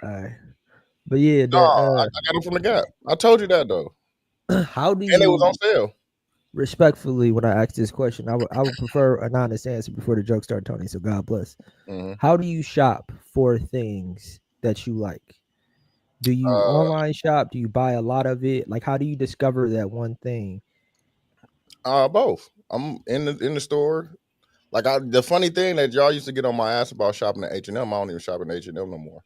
But yeah, No, I got them from the Gap. I told you that though, how do and it was on you sale. respectfully when I ask this question? I would prefer an honest answer before the joke start, Tony. So God bless. Mm-hmm. How do you shop for things that you like? Do you online shop? Do you buy a lot of it? Like, how do you discover that one thing? Both. I'm in the store. Like the funny thing that y'all used to get on my ass about shopping at H&M, I don't even shop at H&M no more.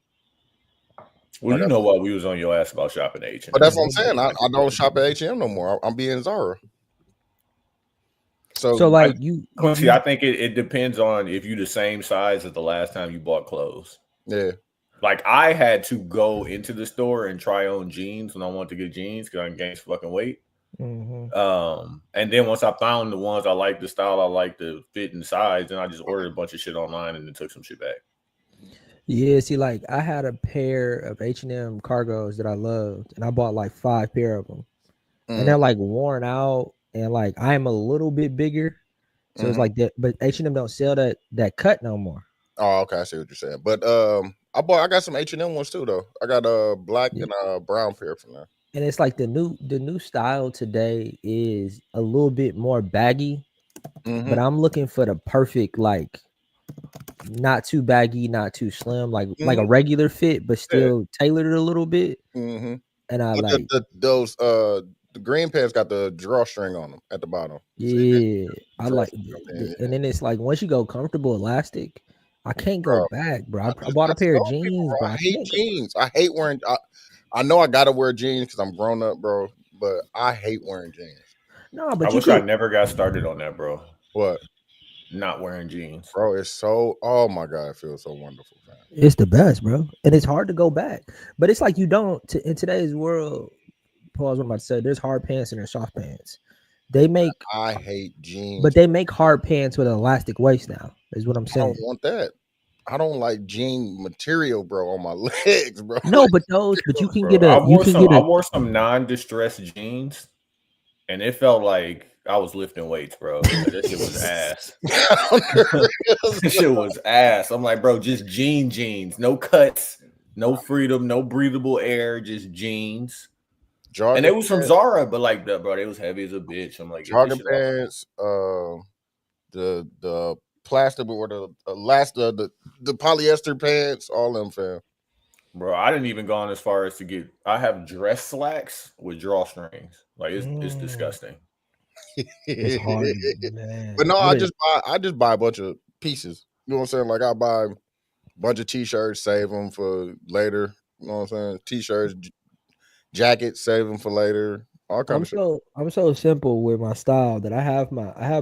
Well, Like, you know what? We was on your ass about shopping at H&M. but that's what I'm saying. I don't shop at H&M no more. I'm being Zara. So So like you Quincy, I think it depends on if you the same size as the last time you bought clothes. yeah, Like I had to go into the store and try on jeans when I wanted to get jeans because I gained fucking weight. And then once I found the ones I like, the style I like, the fit and size, then I just ordered a bunch of shit online and then took some shit back. Yeah, see, like I had a pair of H&M cargos that I loved, and I bought like 5 pair of them, and they're like worn out, and like I'm a little bit bigger, so it's like that. But H&M don't sell that cut no more. Oh, okay, I see what you're saying. But I got some H&M ones too though. I got a black Yeah. and a brown pair from there. And it's like the new style today is a little bit more baggy, but I'm looking for the perfect like not too baggy, not too slim, like a regular fit, but still tailored a little bit. And I But like those the green pants got the drawstring on them at the bottom. yeah, I like Drawstring, and then it's like once you go comfortable elastic, I can't go bro. back, bro. I I bought a pair of told people, jeans, bro, bro. I I hate can't go. jeans. I hate wearing. I know I gotta wear jeans because I'm grown up, bro. But I hate wearing jeans. No, I but you wish I could. never got started on that, bro. What, Not wearing jeans. bro? It's so. Oh my god, it feels so wonderful, man. It's the best, bro, and it's hard to go back. But it's like you don't in today's world. Pause. What I'm about to say. There's hard pants and there's soft pants. They make, I hate but jeans. they make hard pants with an elastic waist now. Is what I'm I don't saying. want that. I don't like jean material, bro, on my legs, bro. No, but those, but you can Bro, get a, you can get I a. wore some non-distressed jeans, and it felt like I was lifting weights, bro. Like, that shit was ass. That shit was ass. I'm like, bro, just jeans, no cuts, no freedom, no breathable air, just jeans. And it was from Zara, but like, bro, it was heavy as a bitch. I'm like, get this jogging shit off. pants, the plastic or the polyester pants, all them, fam. Bro, I didn't even go on as far as to get. I have dress slacks with drawstrings. Like it's disgusting. It's hard, man. But no, I just buy a bunch of pieces. You know what I'm saying? Like I buy a bunch of t-shirts, save them for later. You know what I'm saying? T-shirts, jackets, save them for later. All kind of shit. I'm so simple with my style that I have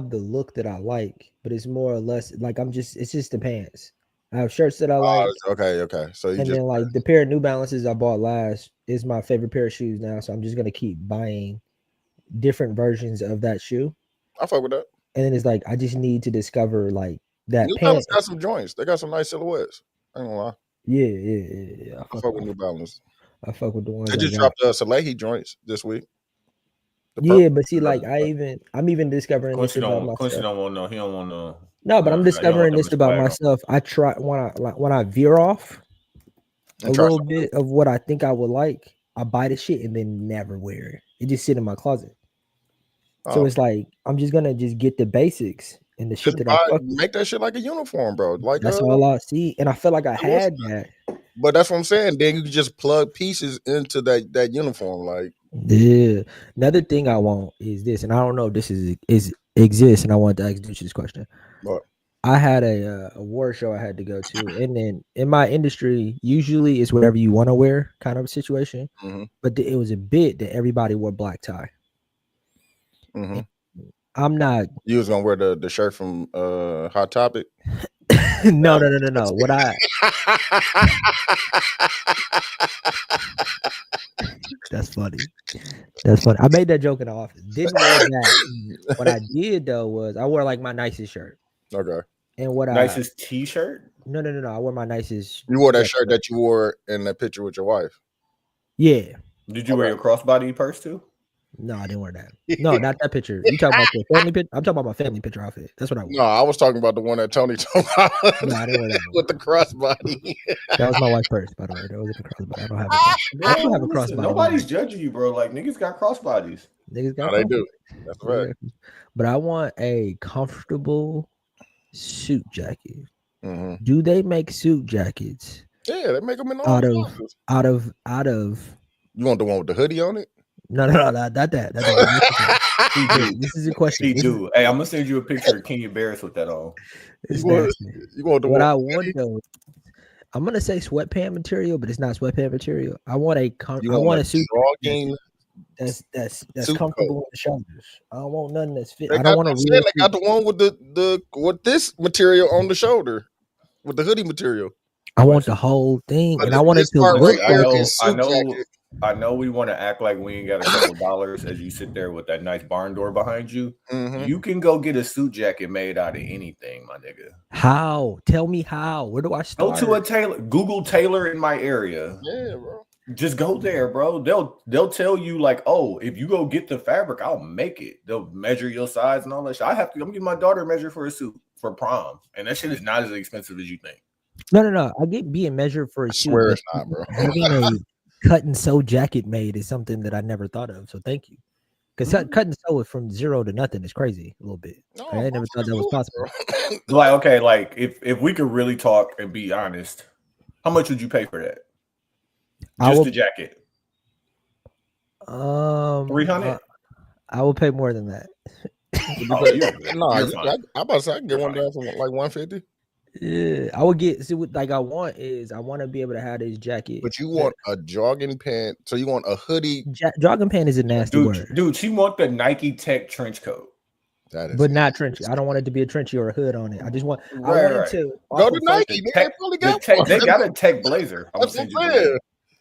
the look that I like, but it's more or less like it's just the pants. I have shirts that I like, Okay. So you and just then like the pair of New Balances I bought last is my favorite pair of shoes now. So I'm just gonna keep buying different versions of that shoe. I fuck with that. And then it's like I just need to discover like that New pant. Balance got some joints. They got some nice silhouettes. I ain't gonna lie. Yeah. I fuck with New Balance. I fuck with the ones They I just got. dropped the Salehi joints this week. Yeah, but see, like I'm even discovering this Quincy about don't myself. want no. He don't want no. No, but I'm He don't want discovering them this to about swag on. myself. I try when I veer off a and try little some. bit of what I think I would like. I buy the shit and then never wear it. It just sit in my closet. So it's like I'm just gonna just get the basics and the shit Just that I fuck with. make that shit like a uniform, bro. Like That's all I see, and I feel like I had that. But that's what I'm saying. Then you can just plug pieces into that uniform. Like Yeah. Another thing I want is this, and I don't know if this is exists, and I want to ask Dutch this question. what? I had a award show I had to go to, and then in my industry, usually it's whatever you want to wear kind of a situation. Mm-hmm. But it was a bit that everybody wore black tie. Mm-hmm. I'm not. You was gonna wear the shirt from Hot Topic? No. What That's funny. That's funny. I made that joke in the office. Didn't wear that. What I did though was I wore like my nicest shirt. Okay. And what Nicest T-shirt? No. I wore my nicest. You wore that shirt that you wore in that picture with your wife. Yeah. Did you wear your crossbody purse too? No, I didn't wear that. No, not that picture. You talking about the family picture? I'm talking about my family picture outfit. That's what I wore. No, I was talking about the one that Tony told about. No, I didn't wear that one. With the crossbody. That was my wife's purse, by the way. That wasn't a crossbody. I don't have a crossbody. I do have a crossbody. Nobody's judging you, bro. Like niggas got crossbodies. Niggas got. No, they do. That's right. But I want a comfortable suit jacket. Mm-hmm. Do they make suit jackets? Yeah, they make them in all out of. You want the one with the hoodie on it? No, not that. This is a question. He do. Hey, I'm gonna send you a picture of Kenya Barris with that on. You want the what I want though. I'm gonna say sweatpant material, but it's not sweatpant material. I want a suit that's comfortable in the shoulders. I don't want nothing that's fit. I don't want to. They got the one with with this material on the shoulder, with the hoodie material. I want the whole thing, and I want it to look like. I know we want to act like we ain't got a couple dollars as you sit there with that nice barn door behind you. Mm-hmm. You can go get a suit jacket made out of anything, my nigga. How? Tell me how. Where do I start? Go to a tailor. Google tailor in my area. Yeah, bro. Just go there, bro. They'll tell you like, oh, if you go get the fabric, I'll make it. They'll measure your size and all that shit. I'm getting my daughter measure for a suit for prom, and that shit is not as expensive as you think. No. I get being measured for a suit. I swear it's not, bro. Having a cut and sew jacket made is something that I never thought of. So thank you. Because cut and sew it from zero to nothing is crazy a little bit. No, I never thought that was possible. Like, okay, like if we could really talk and be honest, how much would you pay for that? Just the jacket. 300. I will pay more than that. I'm about to say I can get one down for like 150. Yeah, I would get. See, what I want to be able to have this jacket. But you want a jogging pant, so you want a hoodie. Jogging pant is a nasty word, dude. She want the Nike Tech trench coat. But not trenchy. I don't want it to be a trenchy or a hood on it. I just want. I want it to go to Nike. They got a Tech blazer.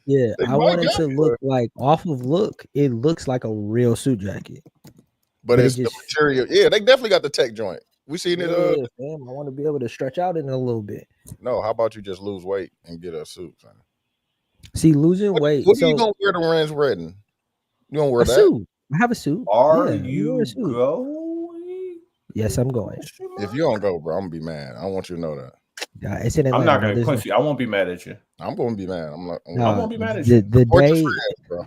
Yeah, I want it to look like off of look. It looks like a real suit jacket. But it's the material. Yeah, they definitely got the Tech joint. We seen it. I want to be able to stretch out in it a little bit. No, how about you just lose weight and get a suit, man? See, losing weight. What are you gonna wear to Rand's wedding? You gonna wear that? Suit. I have a suit. Are you going? Yes, I'm going. If you don't go, bro, I'm gonna be mad. I want you to know that. Yeah, it's in Atlanta. I'm not gonna, Quincy. I won't be mad at you. I'm gonna be mad. I'm gonna be mad at you. The day, bro.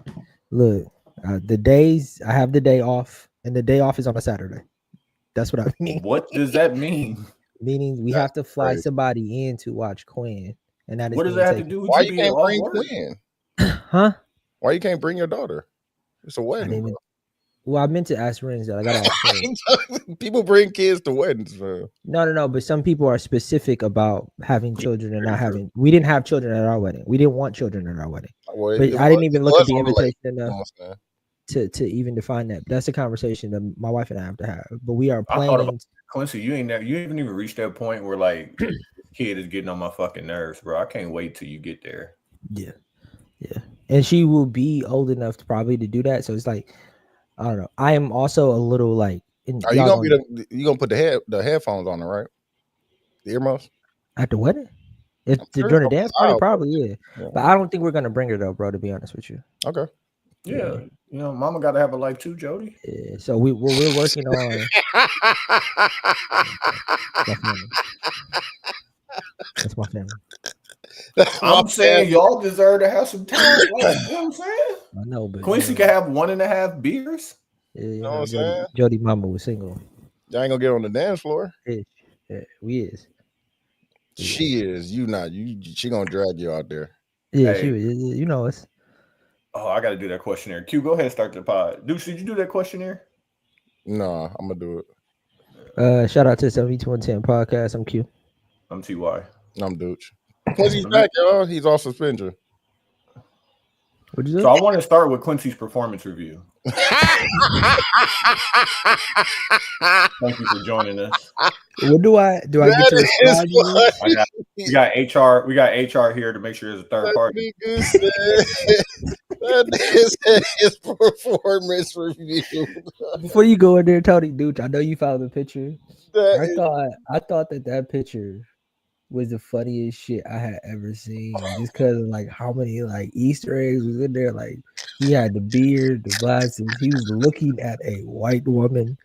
Look, the days I have the day off, and the day off is on a Saturday. That's what I mean. What does that mean? Meaning we have to fly somebody in to watch Quinn, and that is what does that have to do with why you can't bring Quinn? Huh? Why you can't bring your daughter? It's a wedding. Well, I meant to ask Renz that. I gotta ask people bring kids to weddings, man. No. But some people are specific about having children and not having. We didn't have children at our wedding. We didn't want children at our wedding. Well, but I didn't even look at the invitation enough to even define that. That's a conversation that my wife and I have to have. But we are planning. Quincy, you haven't even reached that point where like kid is getting on my fucking nerves, bro. I can't wait till you get there. Yeah. And she will be old enough to probably to do that. So it's like, I don't know. I am also a little like. Are you gonna put the headphones on, right? The earmuffs at the wedding? If during the dance party, probably yeah. But I don't think we're gonna bring her though, bro. To be honest with you. Okay. Yeah. You know, mama got to have a life too, Jody. Yeah. So we're working on. That's my family. I'm saying y'all deserve to have some time. You know what I'm saying? I know, but Quincy can have 1.5 beers. Yeah, you know what I'm saying? Jody mama was single. Y'all ain't gonna get on the dance floor. Yeah, we is. She is. You not. She gonna drag you out there. Yeah, she was. You know us. Oh, I gotta do that questionnaire. Q, go ahead and start the pod. Dude, did you do that questionnaire? No, I'm gonna do it. Shout out to 7210 podcast. I'm Q. I'm TY. I'm Dooch. Quincy's back, y'all. He's off suspension. What'd you say? So I want to start with Quincy's performance review. Thank you for joining us. What do I get to respond? We got HR. We got HR here to make sure there's a third party. That is his performance review. Before you go in there, Tony Dooch, I know you found the picture. I thought that picture was the funniest shit I had ever seen. Just because of like how many like Easter eggs was in there. Like He had the beard, the glasses. He was looking at a white woman.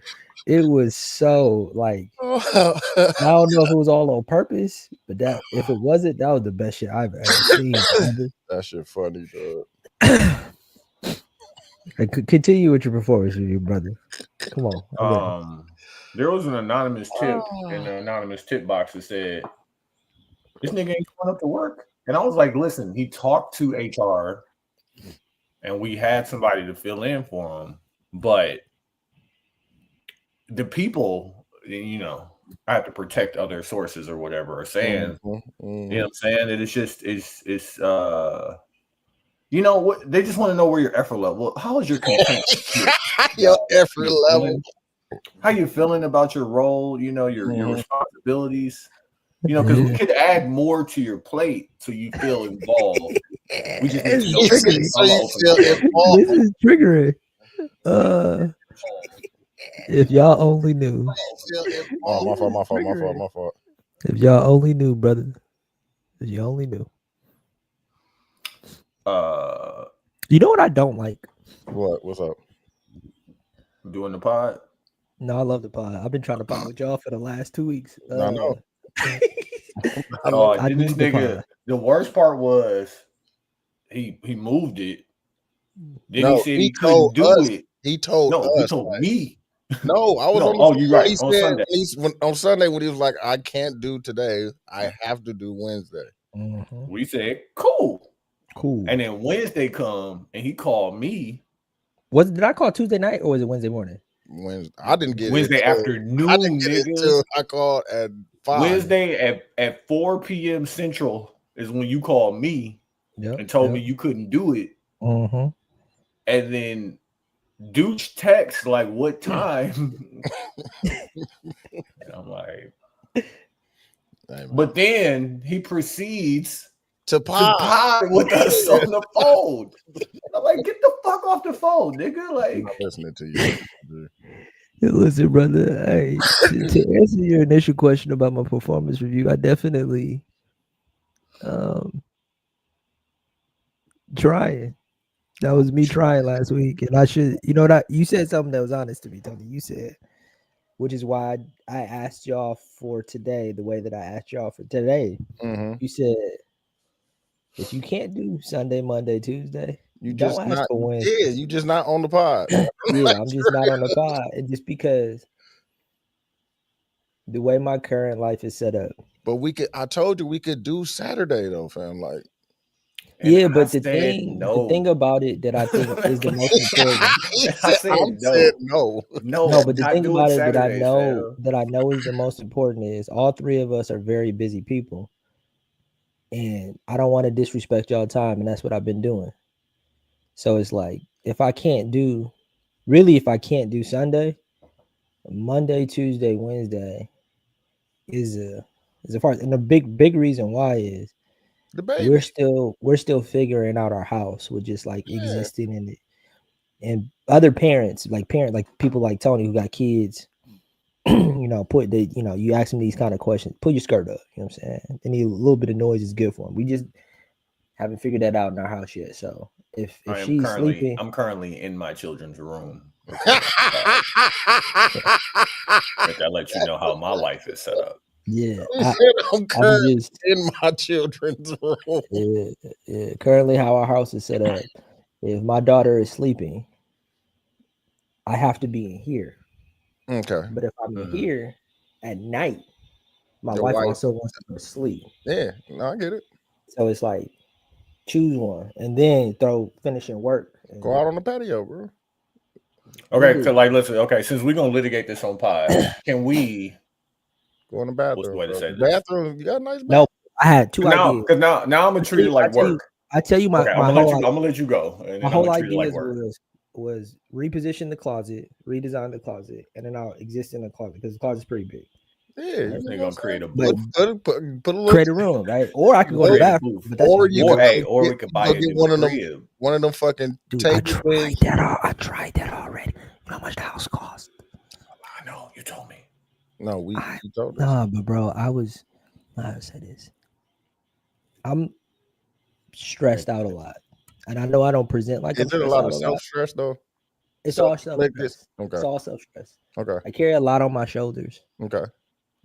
It was so like I don't know if it was all on purpose, but that if it wasn't, that was the best shit I've ever seen. That shit funny, dog. Continue with your performance review, brother. Come on. There was an anonymous tip in the anonymous tip box that said, "This nigga ain't going up to work." And I was like, "Listen, he talked to HR, and we had somebody to fill in for him, but the people, you know, I have to protect other sources or whatever are saying, you know what I'm saying? That it's just it's you know what, they just want to know where your effort level. How is your content? Your effort level. How you feeling about your role, you know, your responsibilities, you know, because we could add more to your plate so you feel involved. We just need to know this is triggering. If y'all only knew. My fault. If y'all only knew, brother. If you only knew. You know what I don't like? What? What's up? Doing the pod? No, I love the pod. I've been trying to pod with y'all for the last 2 weeks. I know. I this nigga, the worst part was he moved it. Then he said he couldn't do it. He told us. He told me. No, I was on the you're right. On Sunday. On Sunday when he was like, I can't do today. I have to do Wednesday. We said, cool. And then Wednesday come and he called me. Did I call Tuesday night or was it Wednesday morning? Wednesday. I didn't get Wednesday afternoon. I didn't get it until I called at 5. Wednesday at 4 p.m. Central is when you called me and told me you couldn't do it. And then Douche text like, what time? And I'm like, but then he proceeds to pod with us on the phone. I'm like, get the fuck off the phone, nigga. Like, I'm not listening to you. Listen, brother. Hey, to answer your initial question about my performance review, I definitely trying. That was me trying last week, and I should, you know, that you said something that was honest to me, Tony. You said, which is why I asked y'all for today the way that I asked y'all for today. You said, if you can't do Sunday, Monday, Tuesday, you don't just ask not. for Wednesday. Yeah, you just not on the pod. Yeah, I'm just not on the pod, and just because the way my current life is set up. But I told you we could do Saturday though, fam. Like. Yeah, but the thing about it that I think is the most important. I said no. No, but the thing about it that I know is the most important is all three of us are very busy people, and I don't want to disrespect y'all time, and that's what I've been doing. So it's like if I can't do Sunday, Monday, Tuesday, Wednesday is a part, and the big reason why is. The baby. We're still figuring out our house with just like existing in it, and other parents like people like Tony who got kids, you know, you ask them these kind of questions, put your skirt up, you know what I'm saying? They need a little bit of noise is good for them. We just haven't figured that out in our house yet. So if she's sleeping, I'm currently in my children's room. I let you know how my life is set up. Yeah, I'm just in my children's room. Yeah. Currently, how our house is set up, if my daughter is sleeping, I have to be in here. Okay. But if I'm in here at night, my wife also wants to go to sleep. Yeah, no, I get it. So it's like choose one, and then finishing work. Go out on the patio, bro. Okay, so like listen. Okay, since we're gonna litigate this on pod, can we? Go in the bathroom. What's the way to say this? Bathroom. You got a nice bathroom. No, I had two ideas. Because now I'm gonna treat it like work. I tell you my I'm gonna let you go. My whole idea was reposition the closet, redesign the closet, and then I'll exist in the closet because the closet's pretty big. Yeah, you're gonna create a booth. Create a room, right? Or I could go to the bathroom. Or we could buy one of them fucking tables. I tried that already. You know how much the house cost? I know. You told me. No, you told us. Nah, but bro, I say this. I'm stressed out a lot. And I know I don't present like is I'm it a lot of self-stress though? It's all self-stress. Okay. It's all self-stress. Okay. I carry a lot on my shoulders. Okay.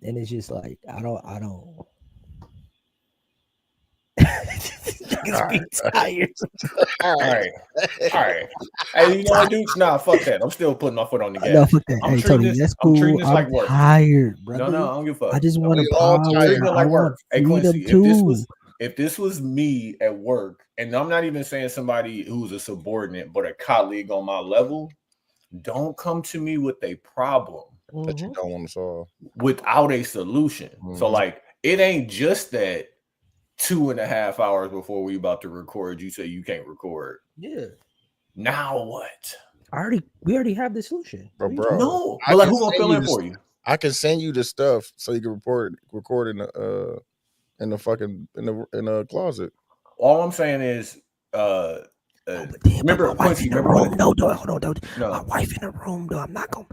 And it's just like I don't tired. All right. Hey, you know what, dude? Nah, fuck that. I'm still putting my foot on the gas. No, fuck that. I'm treating this like work. Tired, brother. No, I don't give a fuck. I just want to treat it like work. Hey, Quincy, if this was me at work, and I'm not even saying somebody who's a subordinate, but a colleague on my level, don't come to me with a problem that you don't want to solve without a solution. So like, it ain't just that 2.5 hours before we about to record, you say you can't record. Yeah. Now what? We already have the solution. Bro. No, but like, who gonna fill in for you? I can send you the stuff so you can record in the closet. All I'm saying is, remember Quincy? No, hold on. My wife in the room, though. I'm not gonna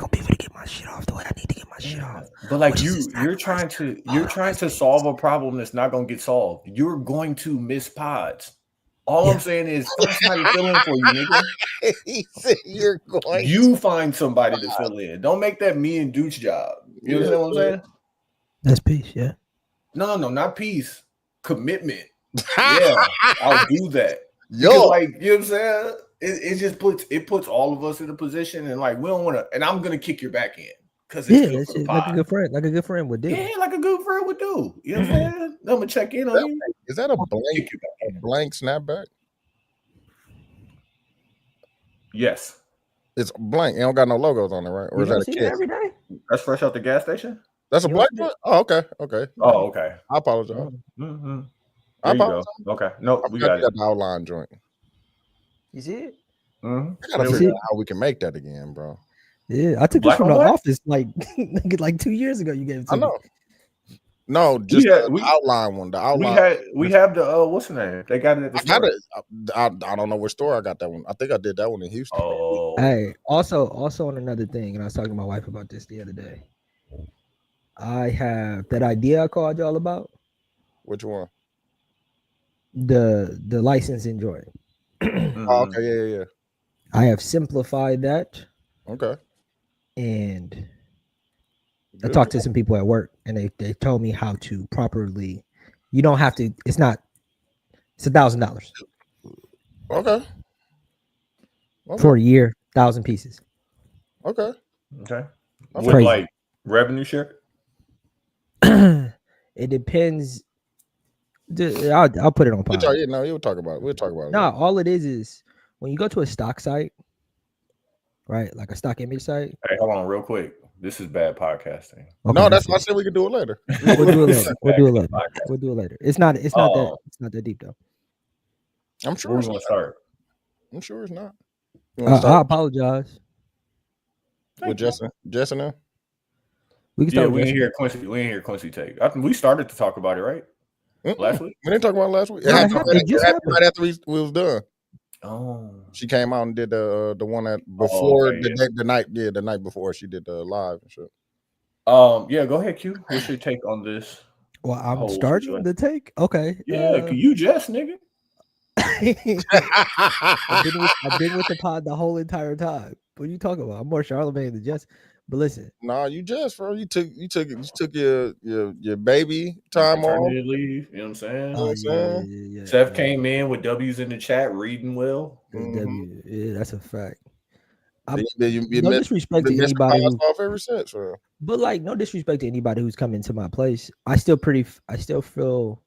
be able to get my shit off the way I need to get my shit off. But like you're trying to solve a problem that's not gonna get solved. You're going to miss pods. All I'm saying is find somebody to fill in for you, nigga. He said you're going. You find somebody to fill in. Don't make that me and Dude's job. You understand what I'm saying? That's peace, yeah. No, not peace. Commitment. Yeah, I'll do that. Yo, because, like, you know what I'm saying? It just puts all of us in a position, and like we don't want to. And I'm gonna kick your back in because it's like a good friend would do. Yeah, like a good friend would do. You know what I'm saying? I'm gonna check in on you. Is that a blank snapback? Yes, it's blank. It don't got no logos on it, right? Or is that a kit? Every day? That's fresh out the gas station. That's a blank one? Oh, okay. Oh, okay. I apologize. Mm-hmm. There you go. Okay, no, we got it. The outline joint. You see it? Mm-hmm. I gotta figure out how we can make that again, bro. Yeah, I took this from the office like 2 years ago. You gave it to me. I know. No, just the outline one. The outline. We have the what's the name? They got it at the store. I don't know which store I got that one. I think I did that one in Houston. Oh. Hey, also on another thing, and I was talking to my wife about this the other day. I have that idea I called y'all about. Which one? The licensing joint. Oh, okay, yeah. I have simplified that. Okay. And I talked to some people at work, and they told me how to properly. You don't have to. It's $1,000. Okay. For a year, 1,000 pieces. Okay. With like revenue share. It depends. I'll put it on pause. You'll talk about it. We'll talk about it. No, all it is when you go to a stock site, right? Like a stock image site. Hey, hold on real quick. This is bad podcasting. Okay, no, that's why I said we could do it later. We'll do it later. It's not that deep though. I'm sure we're gonna start. I'm sure it's not. I apologize. With Jess and them? We can start. We didn't hear Quincy take. We started to talk about it, right? Last week? We didn't talk about it last week. It happened right after we was done. Oh, she came out and did the one that before the night before she did the live and shit. Yeah, go ahead, Q. What's your take on this? Well, I'm starting the take. Okay. Yeah, you just nigga. I've been with the pod the whole entire time. What are you talking about? I'm more Charlamagne than Jess. But listen, nah, you just bro. You took your baby time off. Leave, you know what I'm saying? Yeah. Seth came in with W's in the chat, reading well. Mm-hmm. Yeah, that's a fact. You no disrespect to anybody off ever since, but like no disrespect to anybody who's come into my place. I still feel.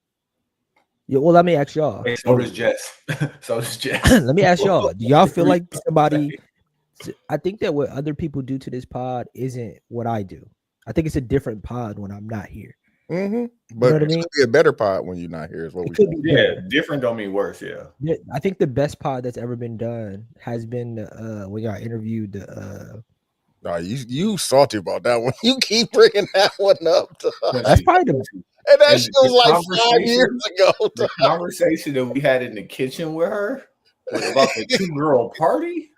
Yeah, well, let me ask y'all. Hey, so does Jess. Let me ask y'all. Do y'all feel like somebody? I think that what other people do to this pod isn't what I do. I think it's a different pod when I'm not here. Mm-hmm. But you know it could be a better pod when you're not here. Is what we could be. Yeah, different don't mean worse. Yeah. I think the best pod that's ever been done has been when y'all interviewed No, you salty about that one. You keep bringing that one up. That's probably and that shit was like 5 years ago. The conversation that we had in the kitchen with her was about the 2-girl party.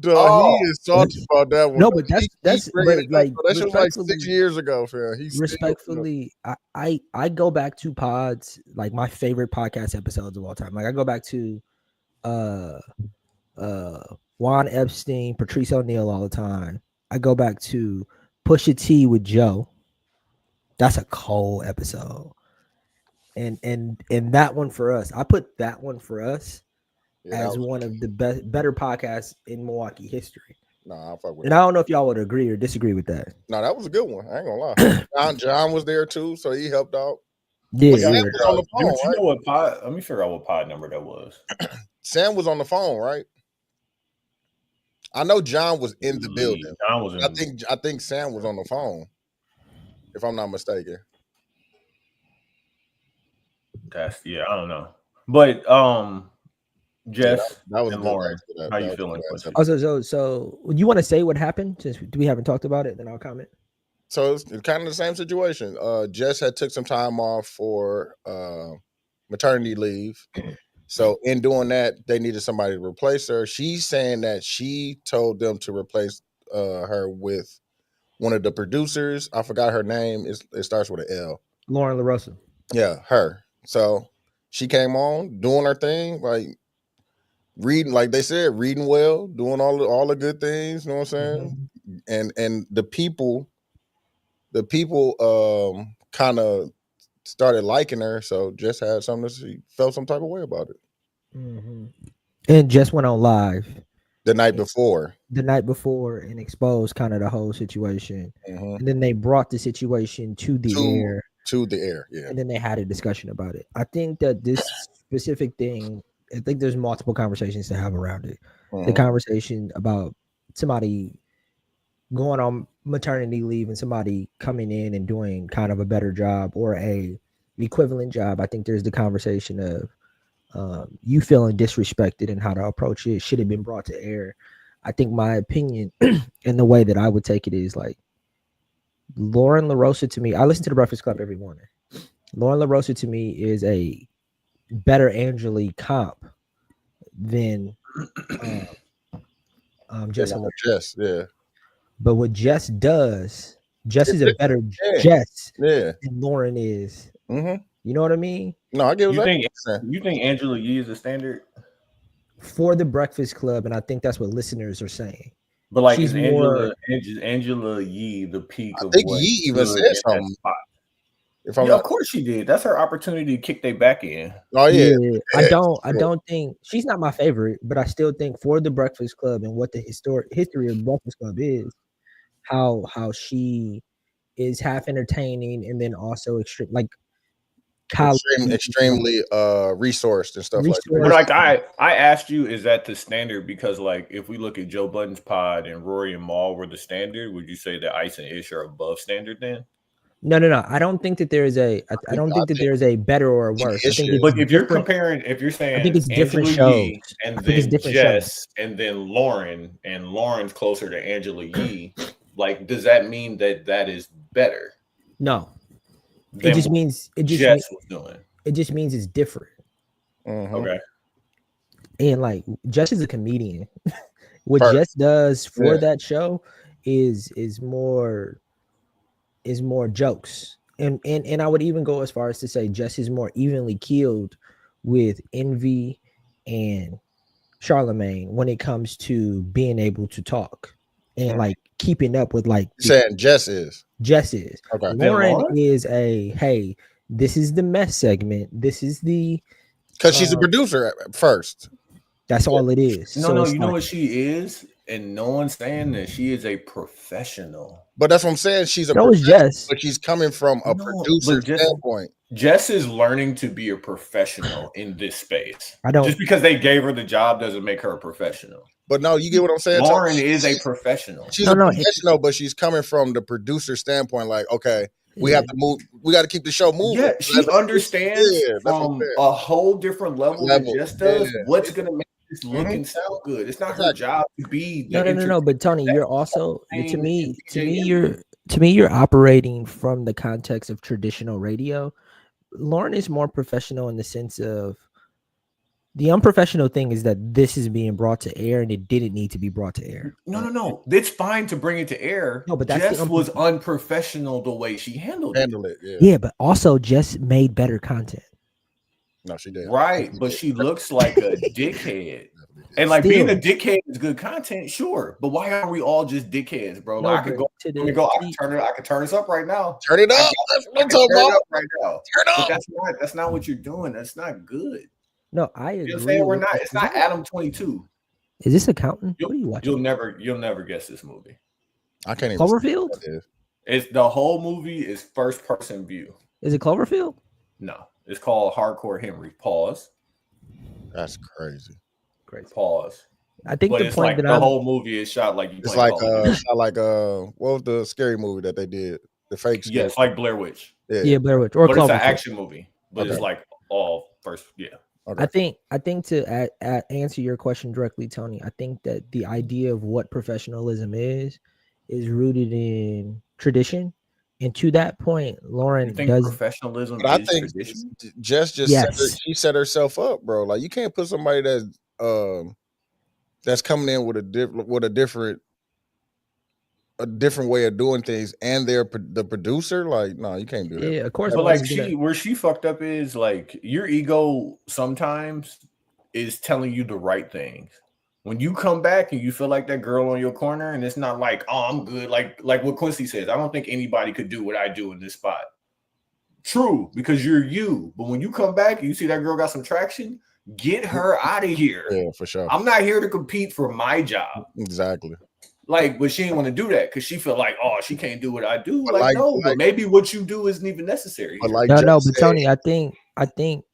He is salty about that one. No, but that's like that shit was like 6 years ago, fam. Respectfully, I go back to pods like my favorite podcast episodes of all time. Like I go back to Juan Epstein, Patrice O'Neal all the time. I go back to Pusha T with Joe. That's a cold episode. And that one for us, I put that one for us as one of the better podcasts in Milwaukee history. Nah, I fuck with and that. I don't know if y'all would agree or disagree with that. No, that was a good one. I ain't gonna lie. John was there too, so he helped out. Yeah, Sam was on the phone, Dude, you know what pod? Let me figure out what pod number that was. Sam was on the phone, right? I know John was in the building. John was in I think Sam was on the phone, if I'm not mistaken. That's I don't know. But Jess that was and good. Lauren, how you feeling? So you want to say what happened since we haven't talked about it? Then I'll comment. So it's kind of the same situation. Jess had took some time off for maternity leave. So in doing that, they needed somebody to replace her. She's saying that she told them to replace her with one of the producers. I forgot her name. It starts with an L. Lauren LaRosa. Yeah, her. So she came on doing her thing, like reading, like they said, reading well, doing all the good things. You know what I'm saying? Mm-hmm. And the people kind of started liking her, so Jess had something she felt some type of way about it. Mm-hmm. And Jess went on live the night before and exposed kind of the whole situation. Mm-hmm. And then they brought the situation to the air. Yeah. And then they had a discussion about it. I think that this specific thing, I think there's multiple conversations to have around it. Mm-hmm. The conversation about somebody going on maternity leave and somebody coming in and doing kind of a better job or a equivalent job. I think there's the conversation of you feeling disrespected and how to approach it. Should have been brought to air. I think my opinion and the way that I would take it is like Lauren LaRosa to me. I listen to the Breakfast Club every morning. Lauren LaRosa to me is a better Angela comp than Jess. Yeah. But what Jess does, Jess is a better Jess than Lauren is. Mm-hmm. You know what I mean? No, I get what you think Angela Yee is a standard for the Breakfast Club, and I think that's what listeners are saying. But like, is Angela Yee the peak of think what Yee even said something? Of course she did. That's her opportunity to kick they back in. Oh yeah. I don't think she's not my favorite, but I still think for the Breakfast Club and what the history of Breakfast Club is, how she is half entertaining and then also extremely resourced and stuff like that. But like I asked you, is that the standard? Because like if we look at Joe Budden's pod and Rory and Mal were the standard, would you say that Ice and Ish are above standard then? No. I don't think that there is a. I don't think that there is a better or worse. I think but if you're comparing, if you're saying, I think it's different shows, and then Jess, and then Lauren, and Lauren's closer to Angela Yee, like, does that mean that is better? No, it just means Jess was doing. It just means it's different. Mm-hmm. Okay. And like Jess is a comedian. What Jess does for that show is more jokes. And I would even go as far as to say Jess is more evenly keeled with Envy and Charlamagne when it comes to being able to talk and like keeping up with like saying Jess is. Okay. Lauren is hey, this is the mess segment. This is the because she's a producer at first. That's all it is. No, you know what she is? And no one's saying that she is a professional. But that's what I'm saying. She's a Jess. But she's coming from a producer standpoint. Jess is learning to be a professional in this space. Just because they gave her the job doesn't make her a professional. But no, you get what I'm saying? Lauren is a professional. She's a professional, but she's coming from the producer standpoint. Like, okay, we have to move. We got to keep the show moving. Yeah, she understands from a whole different level than Jess does what's going to make this look and sound good. It's not her job to be. No. But Tony, you're also to me you're operating from the context of traditional radio. Lauren is more professional in the sense of the unprofessional thing is that this is being brought to air and it didn't need to be brought to air. No. It's fine to bring it to air. No, but Jess was unprofessional the way she handled it. Yeah, but also Jess made better content. No, she did. Right, but she looks like a dickhead. And like being a dickhead is good content, sure. But why aren't we all just dickheads, bro? No, like, I can turn this up right now. Turn it up. Turn it up right now. But that's not what you're doing. That's not good. No, I agree. You know what I'm saying? We're not. It's not Adam 22. Is this Accountant? What are you watching? You'll never guess this movie. I can't even. Cloverfield? It's the whole movie is first person view. Is it Cloverfield? No, it's called Hardcore Henry. Pause. That's crazy. Pause. I think the point that the whole movie is shot like it's like what was the scary movie that they did? The fake. Yeah, it's like Blair Witch. Yeah, Blair Witch. Or but it's an action movie, but it's like all first. Yeah. Okay. I think to answer your question directly, Tony, I think that the idea of what professionalism is rooted in tradition. And to that point, Lauren does professionalism. But I think tradition? Jess she set herself up, bro. Like you can't put somebody that's coming in with a different way of doing things, and they're the producer. Like, no, you can't do that. Yeah, of course. But like where she fucked up is like your ego sometimes is telling you the right things. When you come back and you feel like that girl on your corner, and it's not like, oh, I'm good. Like what Quincy says, I don't think anybody could do what I do in this spot. True, because you're you. But when you come back and you see that girl got some traction, get her out of here. Yeah, for sure. I'm not here to compete for my job. Exactly. Like, but she didn't want to do that because she felt like, oh, she can't do what I do. But maybe what you do isn't even necessary. But Tony, I think,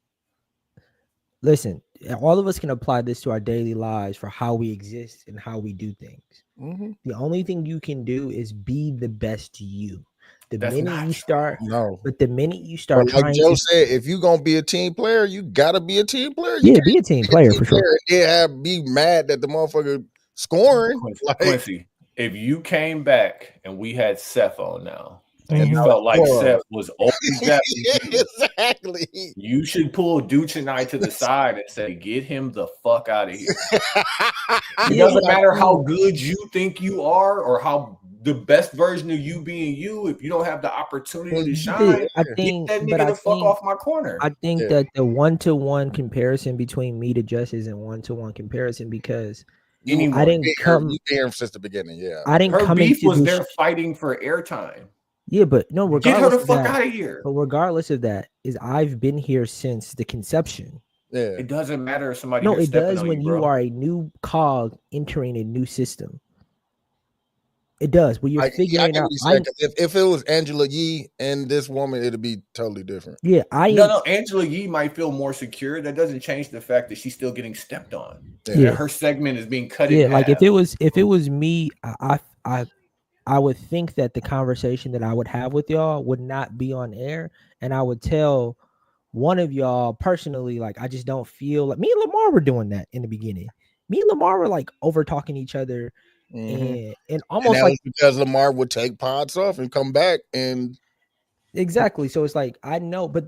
listen, all of us can apply this to our daily lives for how we exist and how we do things. Mm-hmm. The only thing you can do is be the best you. But the minute you start, like Joe said, if you're gonna be a team player, you gotta be a team player. Yeah, be a team player for sure. Yeah, be mad that the motherfucker scoring. Quincy, if you came back and we had Seth on now, and you felt like Seth was always that, exactly. You should pull Dooch and I to the side and say, "Get him the fuck out of here." It doesn't matter how good you think you are or how the best version of you being you. If you don't have the opportunity to shine, get that nigga the fuck off my corner. I think that the 1-to-1 comparison between me to Jess isn't 1-to-1 comparison because I didn't come here since the beginning. Yeah, I didn't come. Her beef was they're fighting for airtime. Yeah, but no, regardless, get her the fuck out of here. But regardless of that, is I've been here since the conception. Yeah, it doesn't matter if somebody. No, it does when you are a new cog entering a new system. It does. When you're figuring out. If it was Angela Yee and this woman, it'd be totally different. Yeah, No, Angela Yee might feel more secure. That doesn't change the fact that she's still getting stepped on. Yeah, her segment is being cut. Yeah, like if it was me, I would think that the conversation that I would have with y'all would not be on air, and I would tell one of y'all personally, like I just don't feel like me and Lamar were doing that in the beginning. Me and Lamar were like over talking each other. Mm-hmm. And almost like because Lamar would take pods off and come back and exactly. So it's like I know, but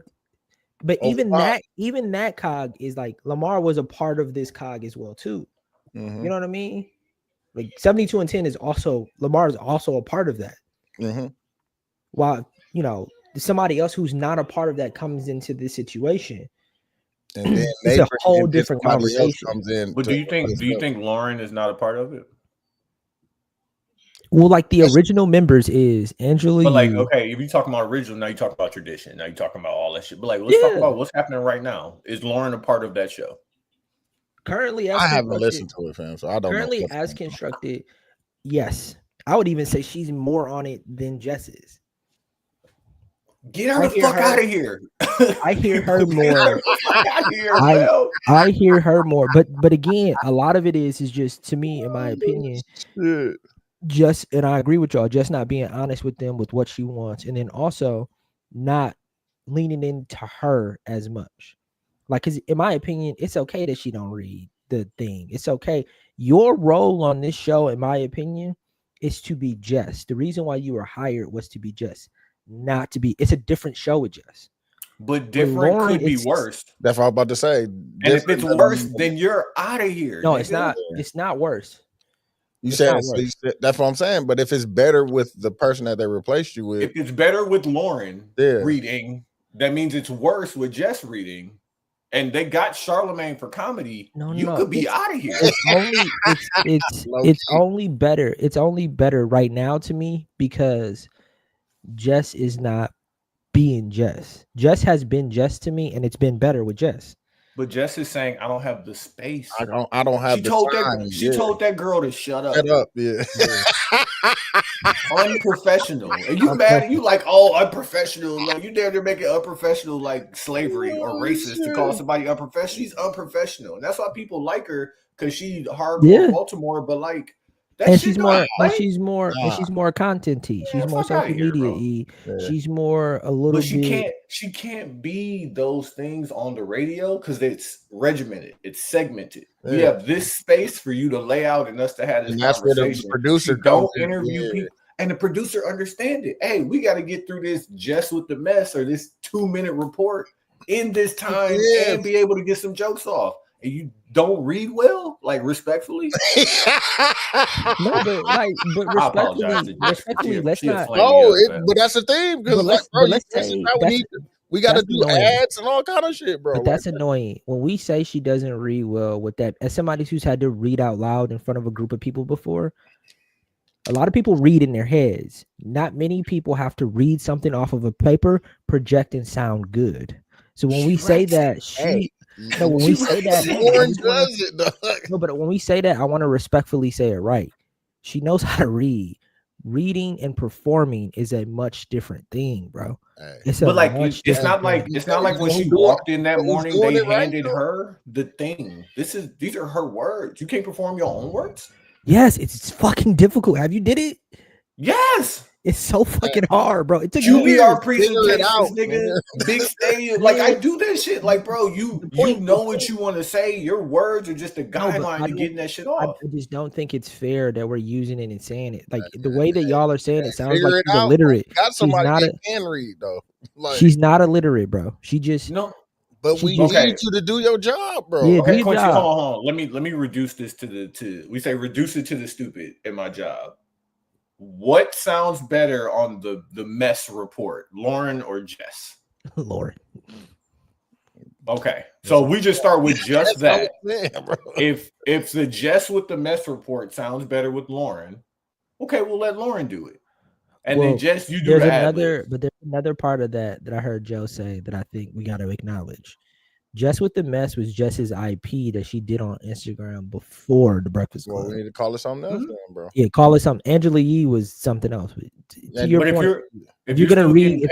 even that cog is like Lamar was a part of this cog as well too. Mm-hmm. You know what I mean? Like 72 and 10 is also Lamar is also a part of that. Mm-hmm. While somebody else who's not a part of that comes into this situation, and then it's a whole different conversation. Comes in. But do you think Lauren is not a part of it? Well, like the original members is Angela. But like, okay, if you talking about original, now you talk about tradition. Now you talking about all that shit. But like, let's talk about what's happening right now. Is Lauren a part of that show? Currently, I haven't listened to it, fam, so I don't. Currently, as constructed, yes, I would even say she's more on it than Jess is. Get her the fuck out of here. I hear her more. I hear her more. But again, a lot of it is just to me, in my opinion. Just, and I agree with y'all, just not being honest with them with what she wants, and then also not leaning into her as much. Like, cause in my opinion, it's okay that she don't read the thing. It's okay. Your role on this show, in my opinion, is to be Jess. The reason why you were hired was to be Jess, not to be. It's a different show with Jess. But different could be worse. That's what I was about to say. And if it's worse, then you're out of here. No, it's not. It's not worse. You said that's what I'm saying. But if it's better with the person that they replaced you with, if it's better with Lauren reading, that means it's worse with Jess reading. and they got Charlemagne for comedy, you could be out of here. It's only better. It's only better right now to me because Jess is not being Jess. Jess has been Jess to me, and it's been better with Jess. But Jess is saying, I don't have the space. I don't have she told that girl to shut up. Shut up, yeah. Unprofessional. And you mad and you like, oh, unprofessional. Like you damn near make it unprofessional like slavery or racist to call somebody unprofessional. She's unprofessional. And that's why people like her, because she's hardcore Baltimore, but like she's more content-y. She's more social media-y. She's more a little bit. She can't be those things on the radio because it's regimented, it's segmented. Yeah. We have this space for you to lay out and us to have this conversation. That's where the producer don't interview people, and the producer understand it. Hey, we got to get through this Jess with the mess or this 2-minute report in this time and be able to get some jokes off. And you don't read well, like respectfully. No, but respectfully, let's not. But that's the thing because we got to do ads and all kind of shit, bro. But that's annoying when we say she doesn't read well. With that, as somebody who's had to read out loud in front of a group of people before, a lot of people read in their heads. Not many people have to read something off of a paper, project, and sound good. So when we say that, when we say that, but when we say that, I want to respectfully say it right. She knows how to read. Reading and performing is a much different thing, bro. It's not like when she walked in that morning, they handed her the thing. These are her words. You can't perform your own words. Yes, it's fucking difficult. Have you did it? Yes. It's so fucking hard, bro. It took QBR presentations, nigga. Big stadium. Like I do that shit. Like, bro, you know what you want to say. Your words are just a guideline to getting that shit off. I just don't think it's fair that we're using it and saying it. Like the way that y'all are saying it sounds like she's illiterate. Got somebody that can read though. Like, she's not illiterate, bro. She just But we need you to do your job, bro. Yeah, okay, Quincy, hold on. Let me reduce this we say reduce it to the stupid in my job. What sounds better on the mess report, Lauren or Jess? Lauren. Okay, so we just start with just that. If the Jess with the mess report sounds better with Lauren, okay, we'll let Lauren do it. And then Jess, you do but there's another part of that I heard Joe say that I think we got to acknowledge. Jess with the mess was Jess's IP that she did on Instagram before the Breakfast Club. Well, we need to call it something else, then, bro. Yeah, call it something. Angela Yee was something else. To your point, if you're gonna read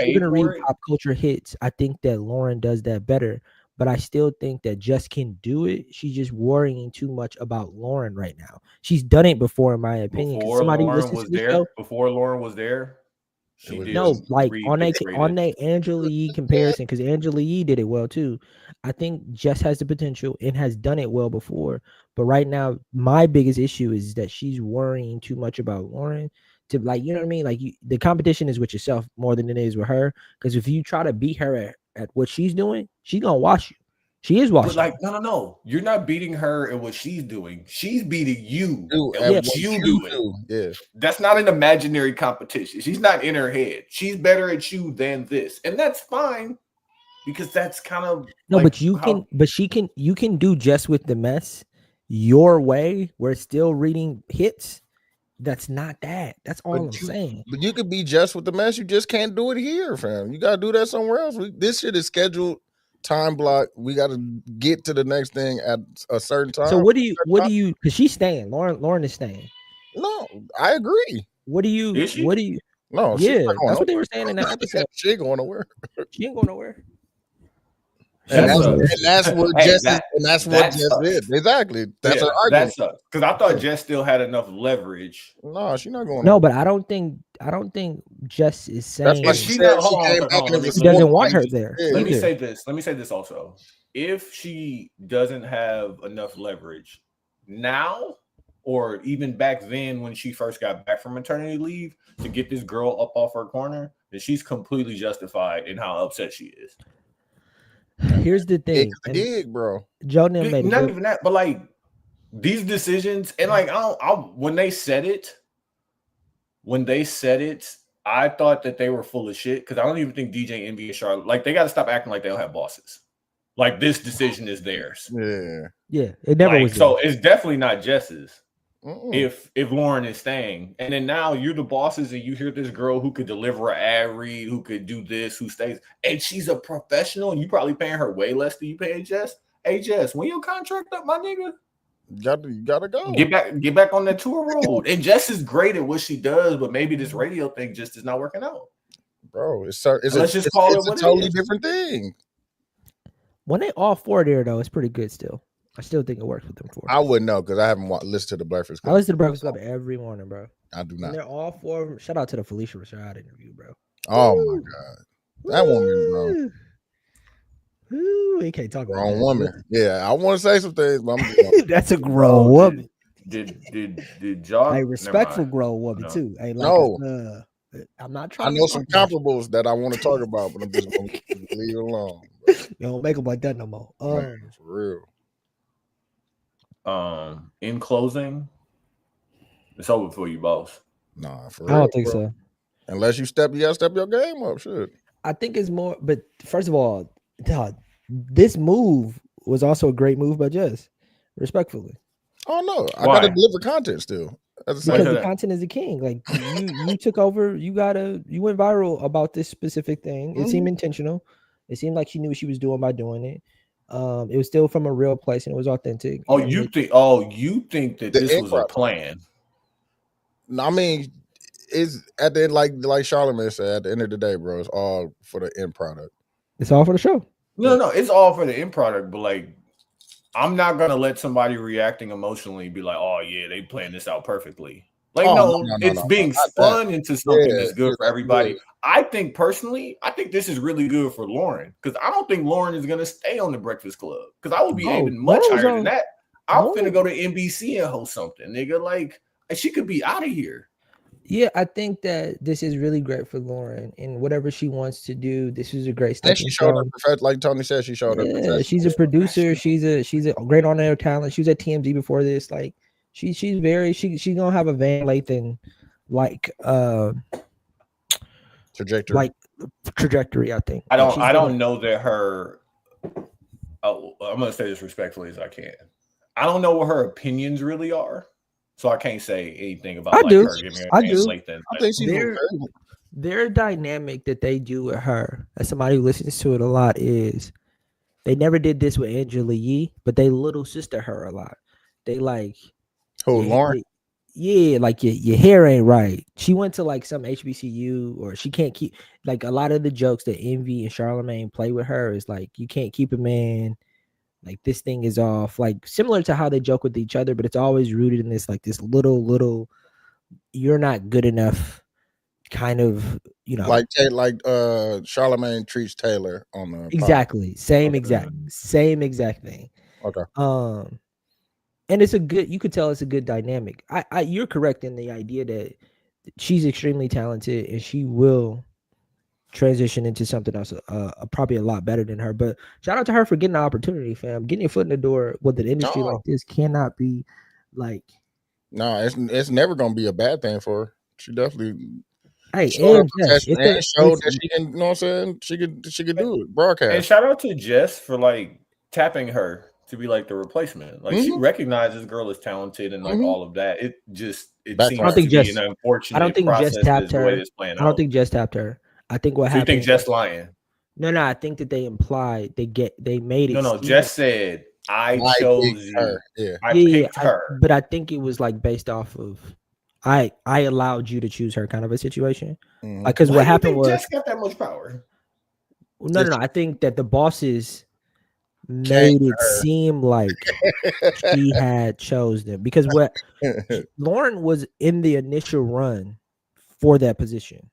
pop culture hits, I think that Lauren does that better. But I still think that Jess can do it. She's just worrying too much about Lauren right now. She's done it before, in my opinion. Before Lauren was there. On that Angela Yee comparison, because Angela Yee did it well too. I think Jess has the potential and has done it well before. But right now, my biggest issue is that she's worrying too much about Lauren. To like, you know what I mean? Like the competition is with yourself more than it is with her. Because if you try to beat her at what she's doing, she's gonna watch you. She is watching. But like, no. You're not beating her at what she's doing. She's beating you at what you doing. Yeah. That's not an imaginary competition. She's not in her head. She's better at you than this. And that's fine. Because that's kind of but you can do Jess with the mess your way. We're still reading hits. That's not that. That's all I'm saying. But you could be Jess with the mess. You just can't do it here, fam. You gotta do that somewhere else. This shit is scheduled. Time block. We got to get to the next thing at a certain time. So what do you? Because she's staying. Lauren is staying. No, I agree. What do you? No, yeah, that's what they were saying in that episode. She ain't going nowhere. She ain't going nowhere. And that's what Jess did. Exactly. That's her argument. Because I thought Jess still had enough leverage. No, she's not going. No, but I don't think Jess is saying she doesn't want her there. Let me say this also. If she doesn't have enough leverage now, or even back then when she first got back from maternity leave to get this girl up off her corner, then she's completely justified in how upset she is. Here's the thing, bro. Joe made not even that, but like these decisions, and like when they said it, I thought that they were full of shit because I don't even think DJ Envy and Charlotte, like, they got to stop acting like they don't have bosses. Like this decision is theirs. Yeah, it never was. So it's definitely not Jess's. If Lauren is staying, and then now you're the bosses, and you hear this girl who could deliver an ad read, who could do this, who stays, and she's a professional, and you probably paying her way less than you pay Jess. Hey Jess, when your contract up, my nigga, you gotta go. Get back on that tour road. And Jess is great at what she does, but maybe this radio thing just is not working out. Bro, it's call it a totally different thing. When they all four there though, it's pretty good still. I still think it works with them four. I wouldn't know because I haven't listened to the Breakfast Club. I listen to the Breakfast Club every morning, bro. I do not. And they're all four of them. Shout out to the Felicia Rashad interview, bro. Oh my god, that woman, bro. Ooh, he can't talk about grown woman. Yeah, I want to say some things, but that's a grown woman. Did y'all a respectful grown woman too? Ain't like no. I'm not trying. I know some comparables that I want to talk about, but I'm just gonna leave it alone. You don't make them like that no more. Man, for real. In closing, it's over for you, boss. Nah, for real. I don't think so. Unless you gotta step your game up. Shit. I think it's more. But first of all, this move was also a great move by Jess. Respectfully. Oh no, I gotta deliver content still. Because the content is the king. Like you took over. You went viral about this specific thing. It seemed intentional. It seemed like she knew what she was doing by doing it. It was still from a real place and it was authentic. You think that this was a plan? I mean, it's at the end, like Charlamagne said, at the end of the day, bro, it's all for the end product. It's all for the show. No, it's all for the end product, but like I'm not gonna let somebody reacting emotionally be like, oh yeah, they planned this out perfectly. Like, it's being spun into something that's good for everybody. Yeah. I think personally, this is really good for Lauren because I don't think Lauren is gonna stay on the Breakfast Club because I would be aiming much higher than that. I'm finna go to NBC and host something, nigga. Like, she could be out of here. Yeah, I think that this is really great for Lauren and whatever she wants to do. This is a great step. And she showed her, like Tony said, she showed her. Yeah, she's a producer. She's a great on-air talent. She was at TMZ before this. Like, she's gonna have a Van Lathan like trajectory. I think. I don't know that her. I'm gonna say this respectfully as I can. I don't know what her opinions really are. So I can't say anything about her giving her Lathan. I think she's their dynamic that they do with her, as somebody who listens to it a lot, is they never did this with Angela Yee, but they little sister her a lot. They like Lauren. Like your hair ain't right. She went to like some HBCU, or she can't keep like a lot of the jokes that Envy and Charlamagne play with her is like you can't keep a man. Like this thing is off, like similar to how they joke with each other, but it's always rooted in this like this little you're not good enough kind of, like Charlamagne treats Taylor on the exactly same exact thing. Okay. And it's you could tell it's a good dynamic. You're correct in the idea that she's extremely talented and she will transition into something else probably a lot better than her, but shout out to her for getting the opportunity, fam. Getting your foot in the door with an industry like this cannot be like it's never gonna be a bad thing for her. She definitely showed that she can, you know what I'm saying, she could do it, broadcast. And shout out to Jess for like tapping her to be like the replacement. Like she recognizes this girl is talented and like all of that. It seems to be an unfortunate I don't think process. Jess tapped her. I don't think Jess tapped her. I think what happened. You think Jess lying? No, I think that they implied they made it. No. Jess said I chose you. I picked her. But I think it was like based off of I allowed you to choose her kind of a situation. Like because what happened was Jess got that much power. No. I think that the bosses made it seem like she had chose them because what Lauren was in the initial run for that position.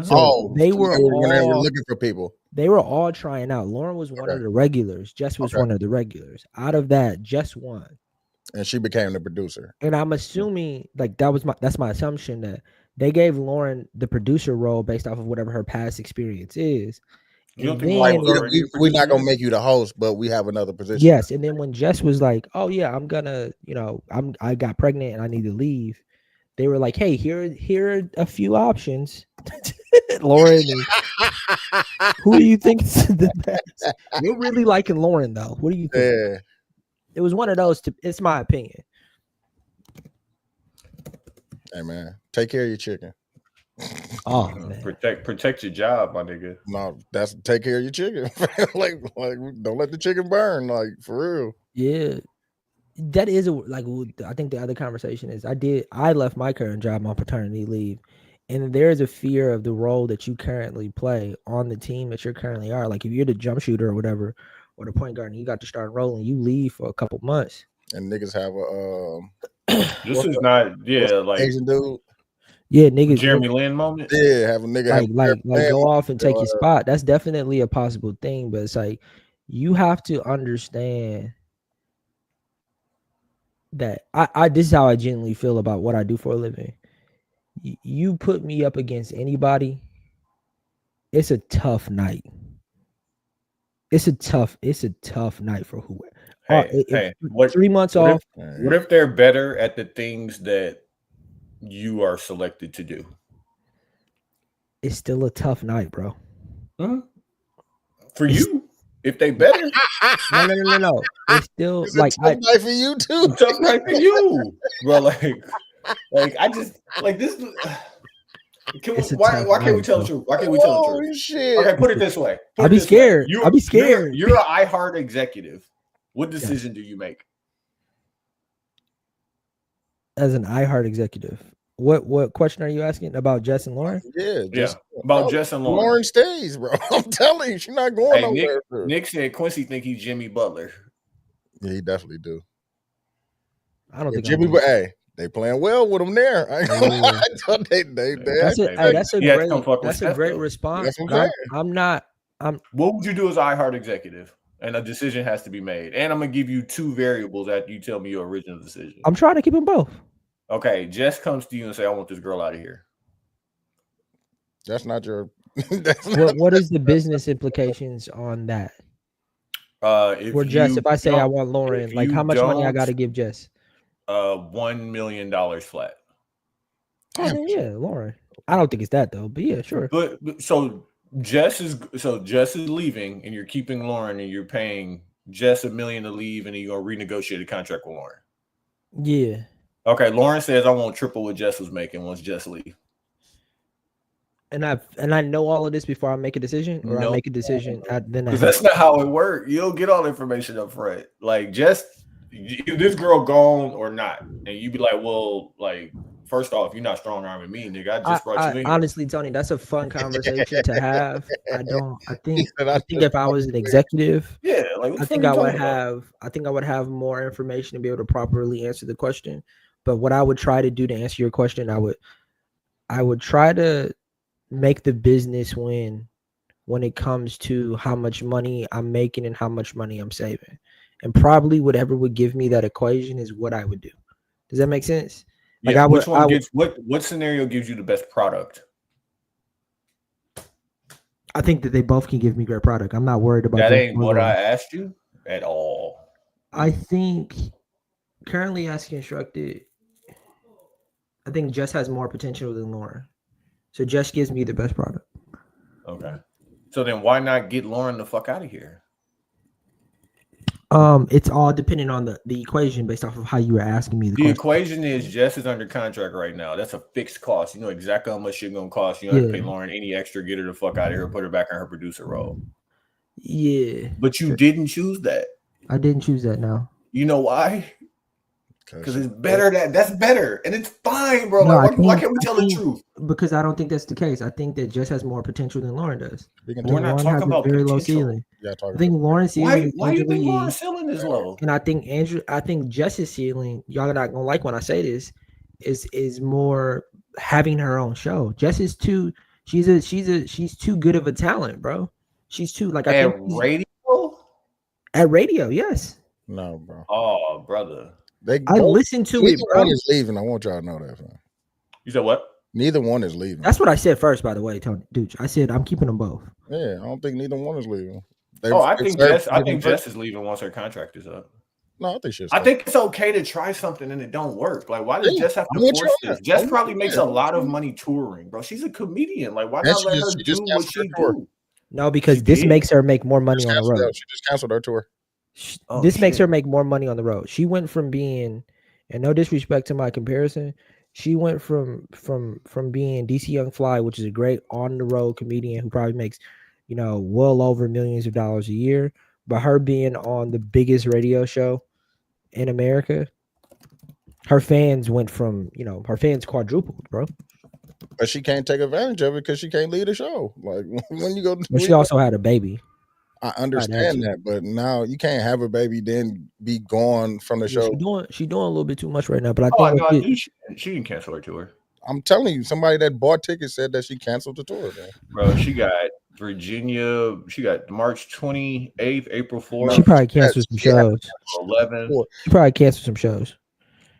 So they were all looking for people. They were all trying out. Lauren was one of the regulars. Jess was one of the regulars. Out of that, Jess won, and she became the producer. And I'm assuming, like that's my assumption that they gave Lauren the producer role based off of whatever her past experience is. You don't think we're not gonna make you the host, but we have another position. Yes, and then when Jess was like, "Oh yeah, I'm gonna, I got pregnant and I need to leave," they were like, "Hey, here are a few options." Lauren. Who do you think is the best? You're really liking Lauren though. What do you think? Yeah. It was one of those. It's my opinion. Hey man, take care of your chicken. Oh man, protect your job, my nigga. No, that's take care of your chicken. like don't let the chicken burn. Like for real. Yeah, that is I think the other conversation is I left my current job on paternity leave, and there is a fear of the role that you currently play on the team that you currently are. Like if you're the jump shooter or whatever, or the point guard, and you got to start rolling, you leave for a couple months. And niggas have this is not like Asian dude. Yeah, niggas. Jeremy Lin moment. Yeah, have a nigga like go off and take your spot. That's definitely a possible thing, but it's like you have to understand that I this is how I genuinely feel about what I do for a living. You put me up against anybody, it's a tough night. It's a tough night for whoever. Hey, 3 months off. What if they're better at the things that you are selected to do? It's still a tough night, bro. For you, if they better. No. It's still it's a tough night for you too. Tough night for you, bro. Like I just like this. Why can't we tell the truth? Why can't we tell the truth? Shit. Okay, put it this way. I'll be scared. I'll be scared. You're an iHeart executive. What decision do you make? As an iHeart executive, what question are you asking about Jess and Lauren? Yeah, about Jess and Lauren. Lauren stays, bro. I'm telling you, she's not going nowhere. Nick said Quincy think he's Jimmy Butler. Yeah, he definitely do. I don't think Jimmy, but hey, they playing well with him there. That's a great response. What would you do as iHeart executive? And a decision has to be made. And I'm gonna give you two variables after you tell me your original decision. I'm trying to keep them both. Okay, Jess comes to you and say, "I want this girl out of here." That's not your. What is the business implications on that? If I say I want Lauren, like how much money I got to give Jess? $1 million flat. Oh yeah, Lauren. I don't think it's that though, but yeah, sure. But so Jess is leaving, and you're keeping Lauren, and you're paying Jess $1 million to leave, and then you're gonna renegotiate a contract with Lauren. Yeah. Okay. Lauren says I want triple what Jess was making once Jess leave. And I know all of this before I make a decision, or I make a decision then. Because that's not how it works. You don't get all the information up front. Like Jess, this girl gone or not, and you be like, well, like. First off, you're not strong arming me, nigga. I just brought you in. Honestly, Tony, that's a fun conversation to have. I think if I was an executive, I think I would have more information to be able to properly answer the question. But what I would try to do to answer your question, I would try to make the business win when it comes to how much money I'm making and how much money I'm saving. And probably whatever would give me that equation is what I would do. Does that make sense? Like what scenario gives you the best product? I think that they both can give me great product. I'm not worried about that. Ain't what I asked you at all. I think currently as constructed, I think Jess has more potential than Lauren. So Jess gives me the best product. Okay. So then why not get Lauren the fuck out of here? It's all dependent on the equation based off of how you were asking me. The equation is Jess is under contract right now. That's a fixed cost. You know exactly how much shit gonna cost. You don't have to pay Lauren any extra. Get her the fuck out of here. Put her back on her producer role. Yeah, but you didn't choose that. I didn't choose that. Now you know why? Because it's better. That's better, and it's fine, bro. No, why can't we tell the truth? Because I don't think that's the case. I think that Jess has more potential than Lauren does. We're not talking about very low ceiling. I think Lauren's ceiling. Why do you think Lauren's ceiling is low? And I think Jess's ceiling. Y'all are not gonna like when I say this. Is more having her own show. Jess is too. She's too good of a talent, bro. She's too like at radio. At radio, yes. No, bro. Oh, brother. I listened to it. Neither one is leaving. I want y'all to know that. Man. You said what? Neither one is leaving. That's what I said first, by the way, Tony. Dude, I said I'm keeping them both. Yeah, I don't think neither one is leaving. I think Jess is leaving once her contract is up. No, I think she's. I think it's okay to try something and it don't work. Like, why does Jess have to force this? Jess probably makes a lot of money touring, bro. She's a comedian. Like, why not let her do what she do? No, because this makes her make more money on the road. She just canceled her tour. This makes her make more money on the road. She went from being, and no disrespect to my comparison, she went from being DC Young Fly, which is a great on the road comedian who probably makes, well over millions of dollars a year, but her being on the biggest radio show in America, her fans went from, her fans quadrupled, bro. But she can't take advantage of it because she can't lead a show. Like when you go, but she also had a baby. I understand that, but now you can't have a baby then be gone from the show. She's doing a little bit too much right now. But I think she didn't cancel her tour. I'm telling you, somebody that bought tickets said that she canceled the tour. Man. Bro, she got Virginia. She got March 28th, April 4th. She probably canceled some shows. 11. She probably canceled some shows.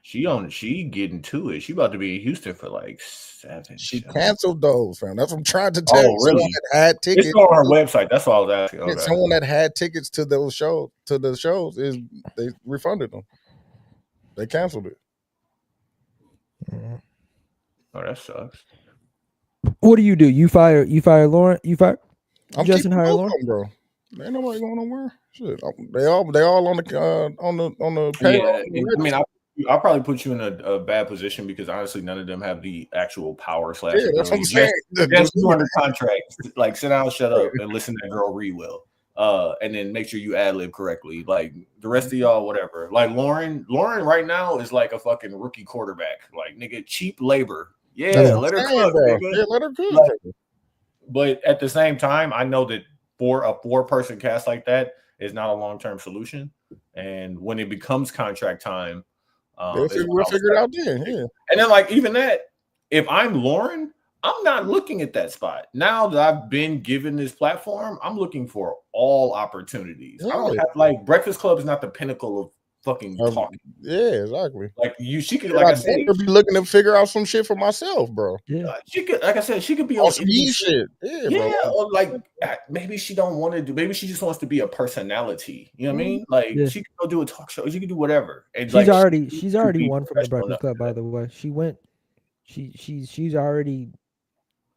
She getting to it. She about to be in Houston for like 7. She canceled those, fam. That's what I'm trying to tell you. Really? Someone that had tickets. It's on her website. That's what I was asking. Okay. Someone that had tickets to those shows, is they refunded them. They canceled it. Oh, that sucks. What do? You fire Lauren? You fire Justin hire Lauren? Bro. Ain't nobody going nowhere. Shit. They all on the payroll. Yeah, I mean, I'll probably put you in a bad position because honestly, none of them have the actual power / Yeah, that's what I'm saying. Just you under contract. Like sit down, shut up, and listen to that girl read well. And then make sure you ad lib correctly. Like the rest of y'all, whatever. Like Lauren right now is like a fucking rookie quarterback. Like nigga, cheap labor. Yeah, let her cook. Yeah, let her cook. Like, but at the same time, I know that for a 4-person cast like that is not a long-term solution. And when it becomes contract time, we'll figure it out then. Yeah. And then like even that, if I'm Lauren, I'm not looking at that spot. Now that I've been given this platform, I'm looking for all opportunities. Yeah. I don't have like Breakfast Club is not the pinnacle of fucking talking. Yeah, exactly. Like she could, like I said, be looking to figure out some shit for myself, bro. Yeah, she could, like I said, she could be on some shit. Yeah, bro. Or like maybe she don't want to do. Maybe she just wants to be a personality. You know what I mean? Like she could go do a talk show. She could do whatever. And she's already won from the Breakfast Club. By the way, she went. She's already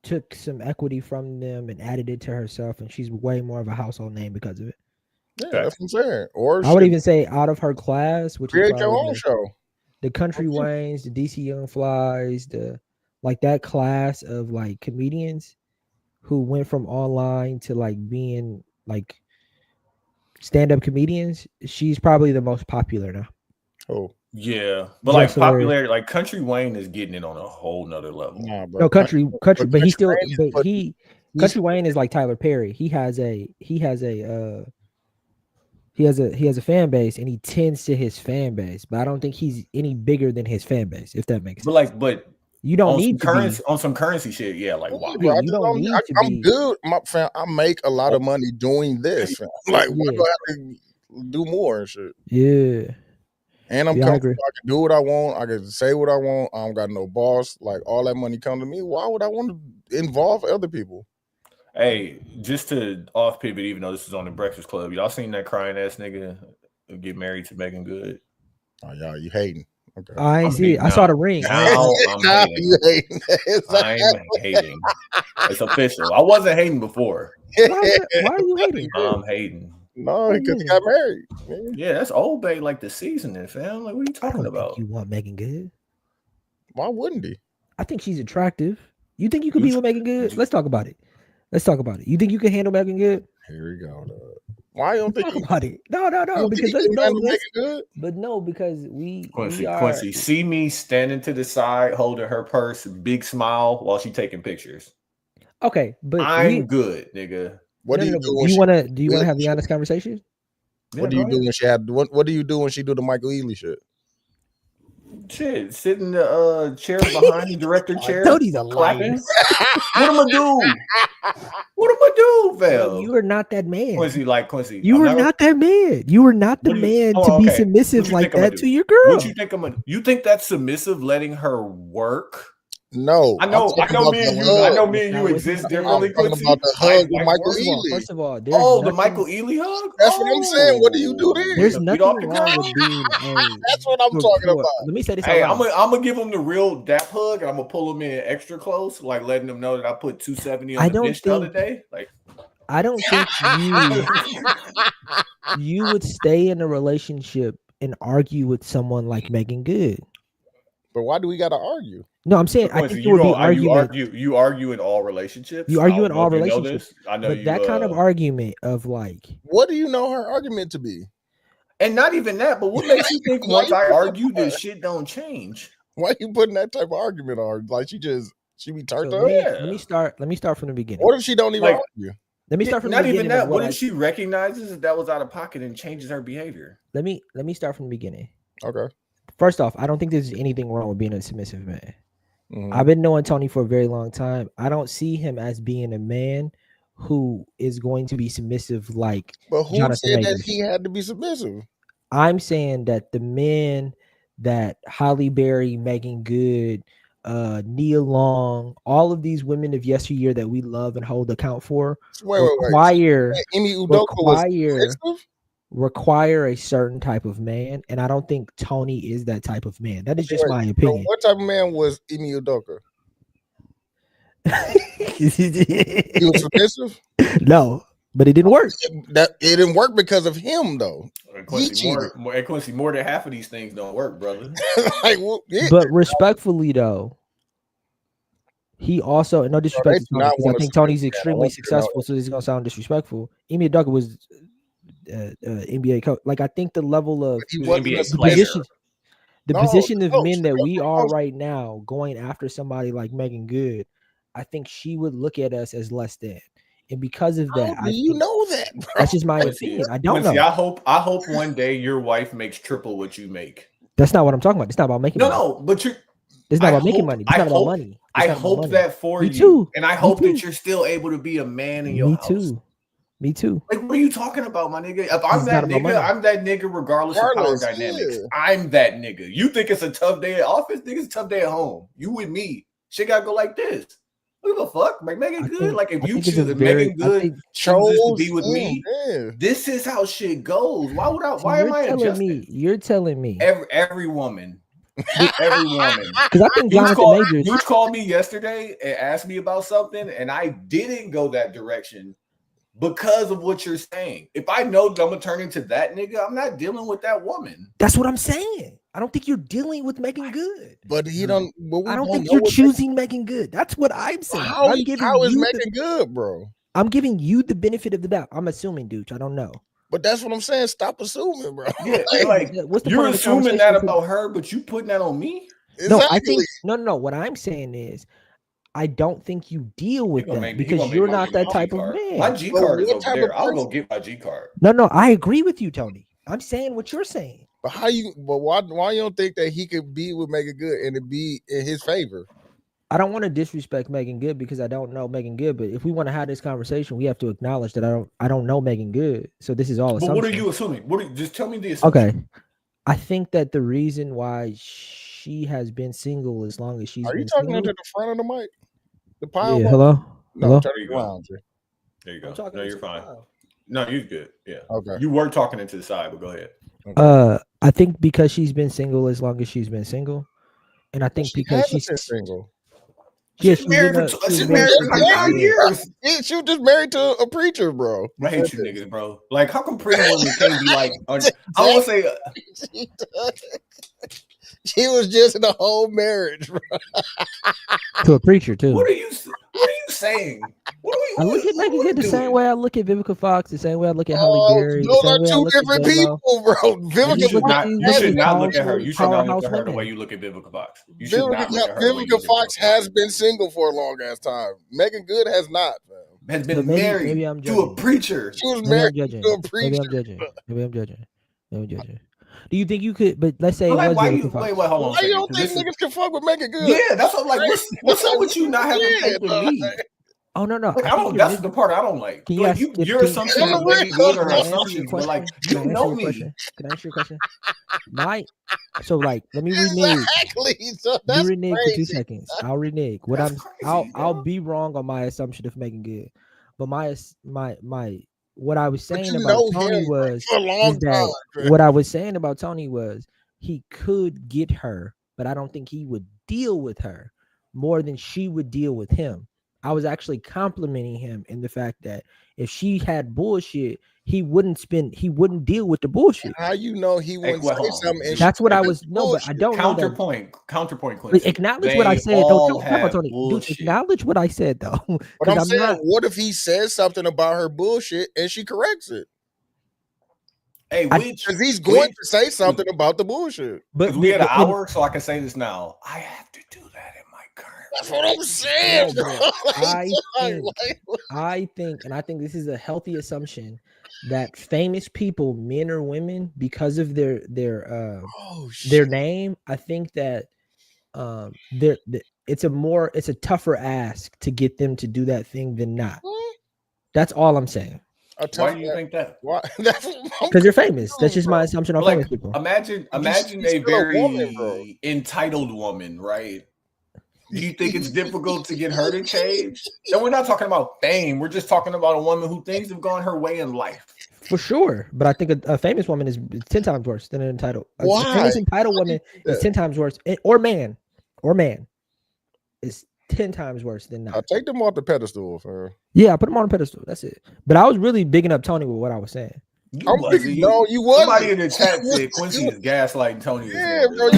took some equity from them and added it to herself, and she's way more of a household name because of it. Yeah, that's what I'm saying. Or I would even say out of her class, which create your own show. The Country Waynes, the DC Young Flies, that class of like comedians who went from online to like being like stand-up comedians. She's probably the most popular now. Oh. Yeah, but like popularity, like Country Wayne is getting it on a whole nother level. Nah, bro. No, country, but he still, Country Wayne is like Tyler Perry. He has a fan base, and he tends to his fan base. But I don't think he's any bigger than his fan base, if that makes sense. But you don't need currency on some currency shit. Yeah, like wow. Bro, I'm good, my fam. I make a lot of money doing this. Fam. Like, why do I have to do more and shit? Yeah. And I'm comfortable. I can do what I want. I can say what I want. I don't got no boss. Like all that money come to me. Why would I want to involve other people? Hey, just to off pivot, even though this is on the Breakfast Club, y'all seen that crying ass nigga get married to Megan Good? Oh, y'all, you hating? Okay. I ain't see it. I saw the ring. Now I'm hating. I'm hating. It's official. I wasn't hating before. Why are you hating? I'm hating. No, because he got married. Man. Yeah, that's old babe like the seasoning, fam. Like, what are you talking about? You want Megan Good? Why wouldn't he? I think she's attractive. You think you could be with Megan Good? Let's talk about it. You think you can handle Megan Good? Here we go. Why you don't think about it? No. Because because Quincy, see me standing to the side, holding her purse, big smile while she taking pictures. Okay, but I'm good, nigga. What do you do? Do you want to have the honest conversation? What do you do when she had? What do you do when she do the Michael Ealy shit? Shit, sit in the chair behind the director chair. Cody's a liar. What am I do? What am I do, Val? You are not that man. Quincy. You are not that man. You are not the man to be submissive like that to your girl. What you think You think that's submissive, letting her work No, I know me and you exist differently. I'm talking about the hug with Michael Ealy. First of all, the Michael Ealy hug. That's what I'm saying. What do you do there? There's nothing wrong with being a. That's what I'm talking about. Let me say this. Hey, I'm gonna give him the real dap hug, and I'm gonna pull him in extra close, like letting them know that I put 270 on the bench the other day. Like, I don't think you would stay in a relationship and argue with someone like Megan Good. But why do we got to argue? No, I'm saying I think there would be argument. You argue in all relationships. You argue in all relationships. I know but that kind of argument of like, what do you know her argument to be? And not even that, but what makes you think once I argue this shit don't change? Why you putting that type of argument on? Like she be turned up? Let me start from the beginning. What if she don't even argue? Let me start from the not beginning. Not even that. What if she recognizes that was out of pocket and changes her behavior? Let me start from the beginning. Okay. First off, I don't think there's anything wrong with being a submissive man. Mm-hmm. I've been knowing Tony for a very long time. I don't see him as being a man who is going to be submissive like But who Jonathan said Majors. that he had to be submissive? I'm saying that the men that Holly Berry, Megan Good, Nia Long, all of these women of yesteryear that we love and hold account for require a certain type of man, and I don't think Tony is that type of man. That is just my opinion. So what type of man was Emi Udoka? He was submissive? No, but it didn't work. It didn't work because of him, though. Quincy, more than half of these things don't work, brother. But respectfully, though, he also, no disrespect to Tony, because I think Tony's extremely successful, so this is gonna sound disrespectful. Emi Udoka was NBA coach. Like, I think the level of the position of men that we are right now, going after somebody like Megan Good, I think she would look at us as less than. And because of that, you know that, bro? That's just my opinion. I don't know. I hope one day your wife makes triple what you make. That's not what I'm talking about. It's not about making money. No, but it's not about making money. It's not about money. I hope that for you. Too. And I hope that you're still able to be a man in your house. Me too. Like, what are you talking about, my nigga? If I'm that nigga, I'm that nigga regardless of power dynamics. Yeah. I'm that nigga. You think it's a tough day at office? Think it's a tough day at home. You with me. Shit gotta go like this. What the fuck? Like, Megan Good? Like, if you choose Megan Good chooses to be with me, this is how shit goes. Why would I? Why am I adjusting? You're telling me. Every woman. Every woman. Because I think Jonathan Majors. You called me yesterday and asked me about something, and I didn't go that direction because of what you're saying. If I know that I'm gonna turn into that nigga, I'm not dealing with that woman. That's what I'm saying. I don't think you're dealing with Megan Good. But he don't. I don't think you're choosing Megan Good. That's what I'm saying. How is Megan Good, bro? I'm giving you the benefit of the doubt. I'm assuming, dude. I don't know. But that's what I'm saying. Stop assuming, bro. Yeah, like you're assuming that about her, but you putting that on me. Exactly. No, I think no. What I'm saying is, I don't think you deal with that because you're not that type of man. My G card is over there. I'll go get my G card. No, I agree with you, Tony. I'm saying what you're saying. But why you don't think that he could be with Megan Good and it be in his favor? I don't want to disrespect Megan Good because I don't know Megan Good, but if we want to have this conversation, we have to acknowledge that I don't know Megan Good. So this is all assumption. But what are you assuming? Just tell me the assumption. Okay. I think that the reason why she has been single as long as she's been single. Are you talking into the front of the mic? The pile? Yeah, hello? No, there you go. There you go. No, you're fine. No, you're good. Yeah. Okay. You were talking into the side, but go ahead. Okay. I think because she's been single as long as she's been single, and I think because she's been single. Yeah, she's married for 9 years. Yeah, she was just married to a preacher, bro. I hate you niggas, bro. Like, how come pretty women can't be like? I want to say. She was just in a whole marriage, bro. To a preacher too. What are you saying? I look at Megan Good the same way I look at Vivica Fox, the same way I look at Holly Berry. Those are two different people, bro. You should not look at her. You should not look at her the way you look at Vivica Fox. You should not look at her. Vivica Fox has been single for a long ass time. Megan Good has not, man. Has been married to a preacher. She was married to a preacher. Maybe I'm judging. Do you think you could? But let's say, wait, hold on. Why you don't think niggas can fuck with Megan Good? Yeah, that's what. Like, what's up with you not having faith in me? Oh no. Like, I don't. That's the part I don't like. Like your assumptions are maybe good or assumptions, but like you know me. Can I answer your question? So like, let me renege. Exactly. So that's you renege crazy. for 2 seconds. I'll renege. I'll be wrong on my assumption of making good, but my what I was saying about Tony was what I was saying about Tony was he could get her, but I don't think he would deal with her more than she would deal with him. I was actually complimenting him in the fact that if she had bullshit, he wouldn't deal with the bullshit. How you know he wouldn't say something? That's what I was. No, but I don't counterpoint. Quincy. Acknowledge what I said. Don't come on, Tony. Dude, acknowledge what I said though. But I'm saying, what if he says something about her bullshit and she corrects it? Hey, because he's going to say something about the bullshit. But we had an hour, so I can say this now. I have to do that in my current. That's what I'm saying. I think this is a healthy assumption that famous people, men or women, because of their name, I think that it's a tougher ask to get them to do that thing than not. That's all I'm saying. Why do you think that? Why? Because you're famous. That's just my assumption on famous people. Imagine a very entitled woman, right? Do you think it's difficult to get her to change? And we're not talking about fame. We're just talking about a woman who things have gone her way in life. For sure. But I think a famous woman is 10 times worse than an entitled. Why? A famous entitled woman is 10 times worse. Or man is 10 times worse than not. I'll take them off the pedestal, fam. Yeah, I put them on the pedestal. That's it. But I was really bigging up Tony with what I was saying. You wasn't. Somebody in the chat said Quincy is gaslighting Tony. Yeah, bro.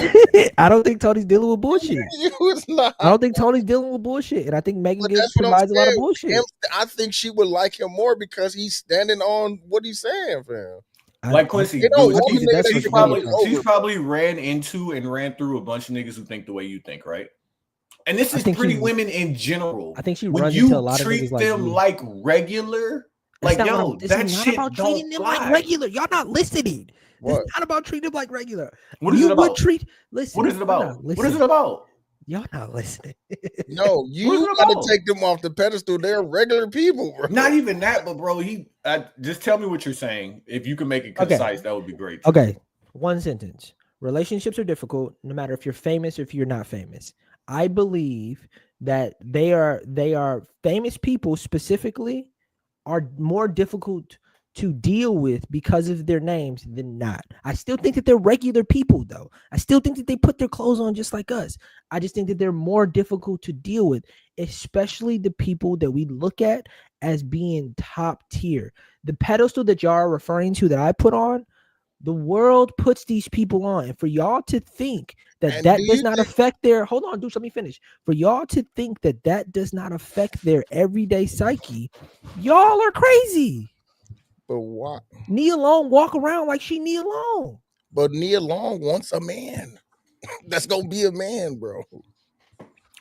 I don't think Tony's dealing with bullshit. You was not. I don't think Tony's dealing with bullshit. And I think Megan Gibbs provides a lot of bullshit. I think she would like him more because he's standing on what he's saying, fam. Like Quincy, she's probably ran into and ran through a bunch of niggas who think the way you think, right? And this is pretty women in general. I think she runs into a lot of niggas treat them like regular. Like, yo, that shit about treating them like regular. Y'all not listening. What? It's not about treating them like regular. What is it about? Listen. What is it about? What is it about? Y'all not listening. No, you gotta take them off the pedestal. They're regular people, bro. Not even that, but bro, just tell me what you're saying. If you can make it concise, that would be great. Okay, one sentence. Relationships are difficult, no matter if you're famous or if you're not famous. I believe that they are famous people specifically are more difficult to deal with because of their names than not. I still think that they're regular people, though. I still think that they put their clothes on just like us. I just think that they're more difficult to deal with, especially the people that we look at as being top tier. The pedestal that y'all are referring to that I put on, the world puts these people on. And for y'all to think that does not affect their, hold on, dude, let me finish. For y'all to think that does not affect their everyday psyche, y'all are crazy. But why? Nia Long walk around like she Nia Long. But Nia Long wants a man. That's gonna be a man, bro.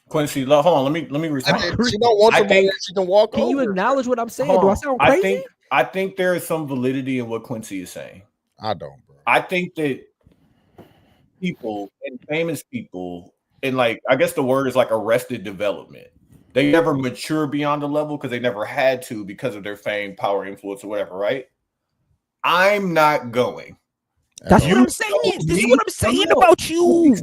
Quincy, hold on. Let me respond. She don't want somebody that she can walk over. Can you acknowledge what I'm saying? Do I sound crazy? I think there is some validity in what Quincy is saying. I don't, bro. I think that people and famous people, and like, I guess the word is like arrested development. They never mature beyond a level because they never had to because of their fame, power, influence, or whatever, right? I'm not going. That's what I'm saying. This is what I'm saying about you.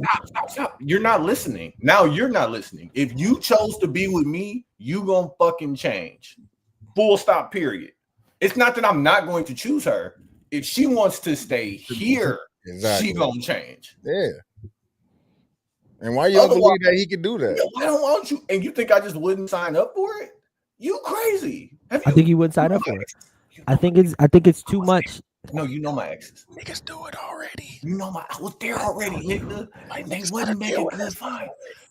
Stop. You're not listening. Now you're not listening. If you chose to be with me, you gonna fucking change. Full stop, period. It's not that I'm not going to choose her. If she wants to stay here, she gonna change. Yeah. And why you don't believe that he could do that? I don't want you. And you think I just wouldn't sign up for it? You crazy? I think you would sign up for it. I think it's too much. No, you know my exes. Niggas do it already. You know I was there already, nigga. They wouldn't make it good fine.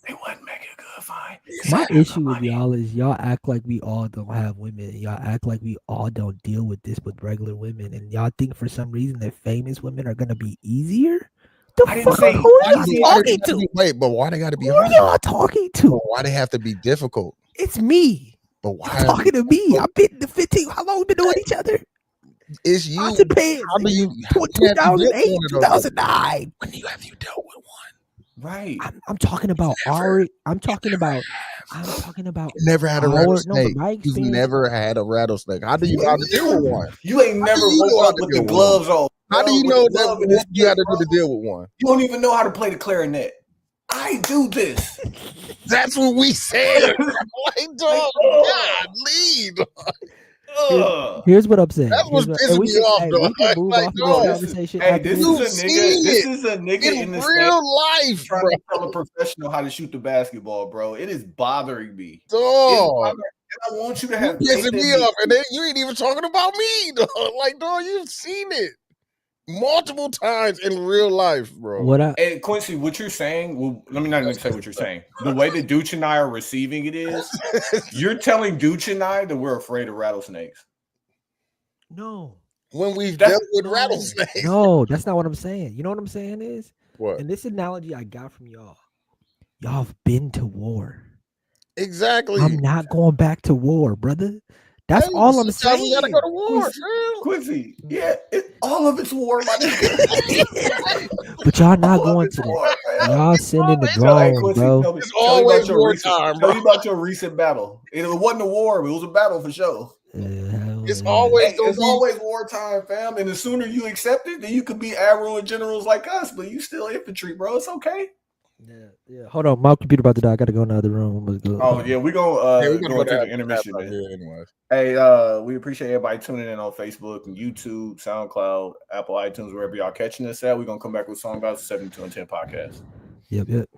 They wouldn't make it good fine. My issue with y'all is y'all act like we all don't have women. Y'all act like we all don't deal with this with regular women. And y'all think for some reason that famous women are gonna be easier? I didn't say who are you talking to? Wait, but why they gotta be who are y'all talking to? Why they have to be difficult? It's me. But why you're talking to me? I've been the 15. How long we been knowing each other? It's you. It depends. 2008, 2009. When have you dealt with one? Right. I'm talking about Ari. I'm talking about. Never had a rattlesnake. No, my You've experience. never had a rattlesnake. How do you know how to deal with one? You ain't never woke up with the gloves on. How do you know that you got to do to deal with one? You don't even know how to play the clarinet. I do this. That's what we said. Like, dog, God, lead. Here's what I'm saying. That's what's pissing me off, dog. We can move off of this conversation. Hey, this is a nigga in the real life, trying bro. to tell a professional how to shoot the basketball, bro. It is bothering me. Dog. I want you to have pissing me off, and then you ain't even talking about me, dog. Like, dog, you've seen it multiple times in real life, bro. Hey, Quincy, what you're saying, well, let me not even say what you're saying. The way that Dooch and I are receiving it is, you're telling Dooch and I that we're afraid of rattlesnakes. No. When we've dealt with rattlesnakes. No, that's not what I'm saying. You know what I'm saying is? What? And this analogy I got from y'all. Y'all have been to war. Exactly. I'm not going back to war, brother. That's all I'm saying. We gotta go to war, Quincy. Yeah, all of it's war, my nigga. But y'all not going to that. Y'all sending the drone, bro. It's always war time, bro. Tell me about your recent battle. It wasn't a war, but it was a battle for sure. It's always wartime, fam. And the sooner you accept it, then you could be admiral and generals like us, but you still infantry, bro. It's okay. Yeah. Hold on, my computer about to die. I gotta go in the other room. Oh yeah, we're gonna go into the intermission. Hey, we appreciate everybody tuning in on Facebook and YouTube, SoundCloud, Apple iTunes, wherever y'all catching us at. We're gonna come back with Song About 72 and 10 podcast. Yep.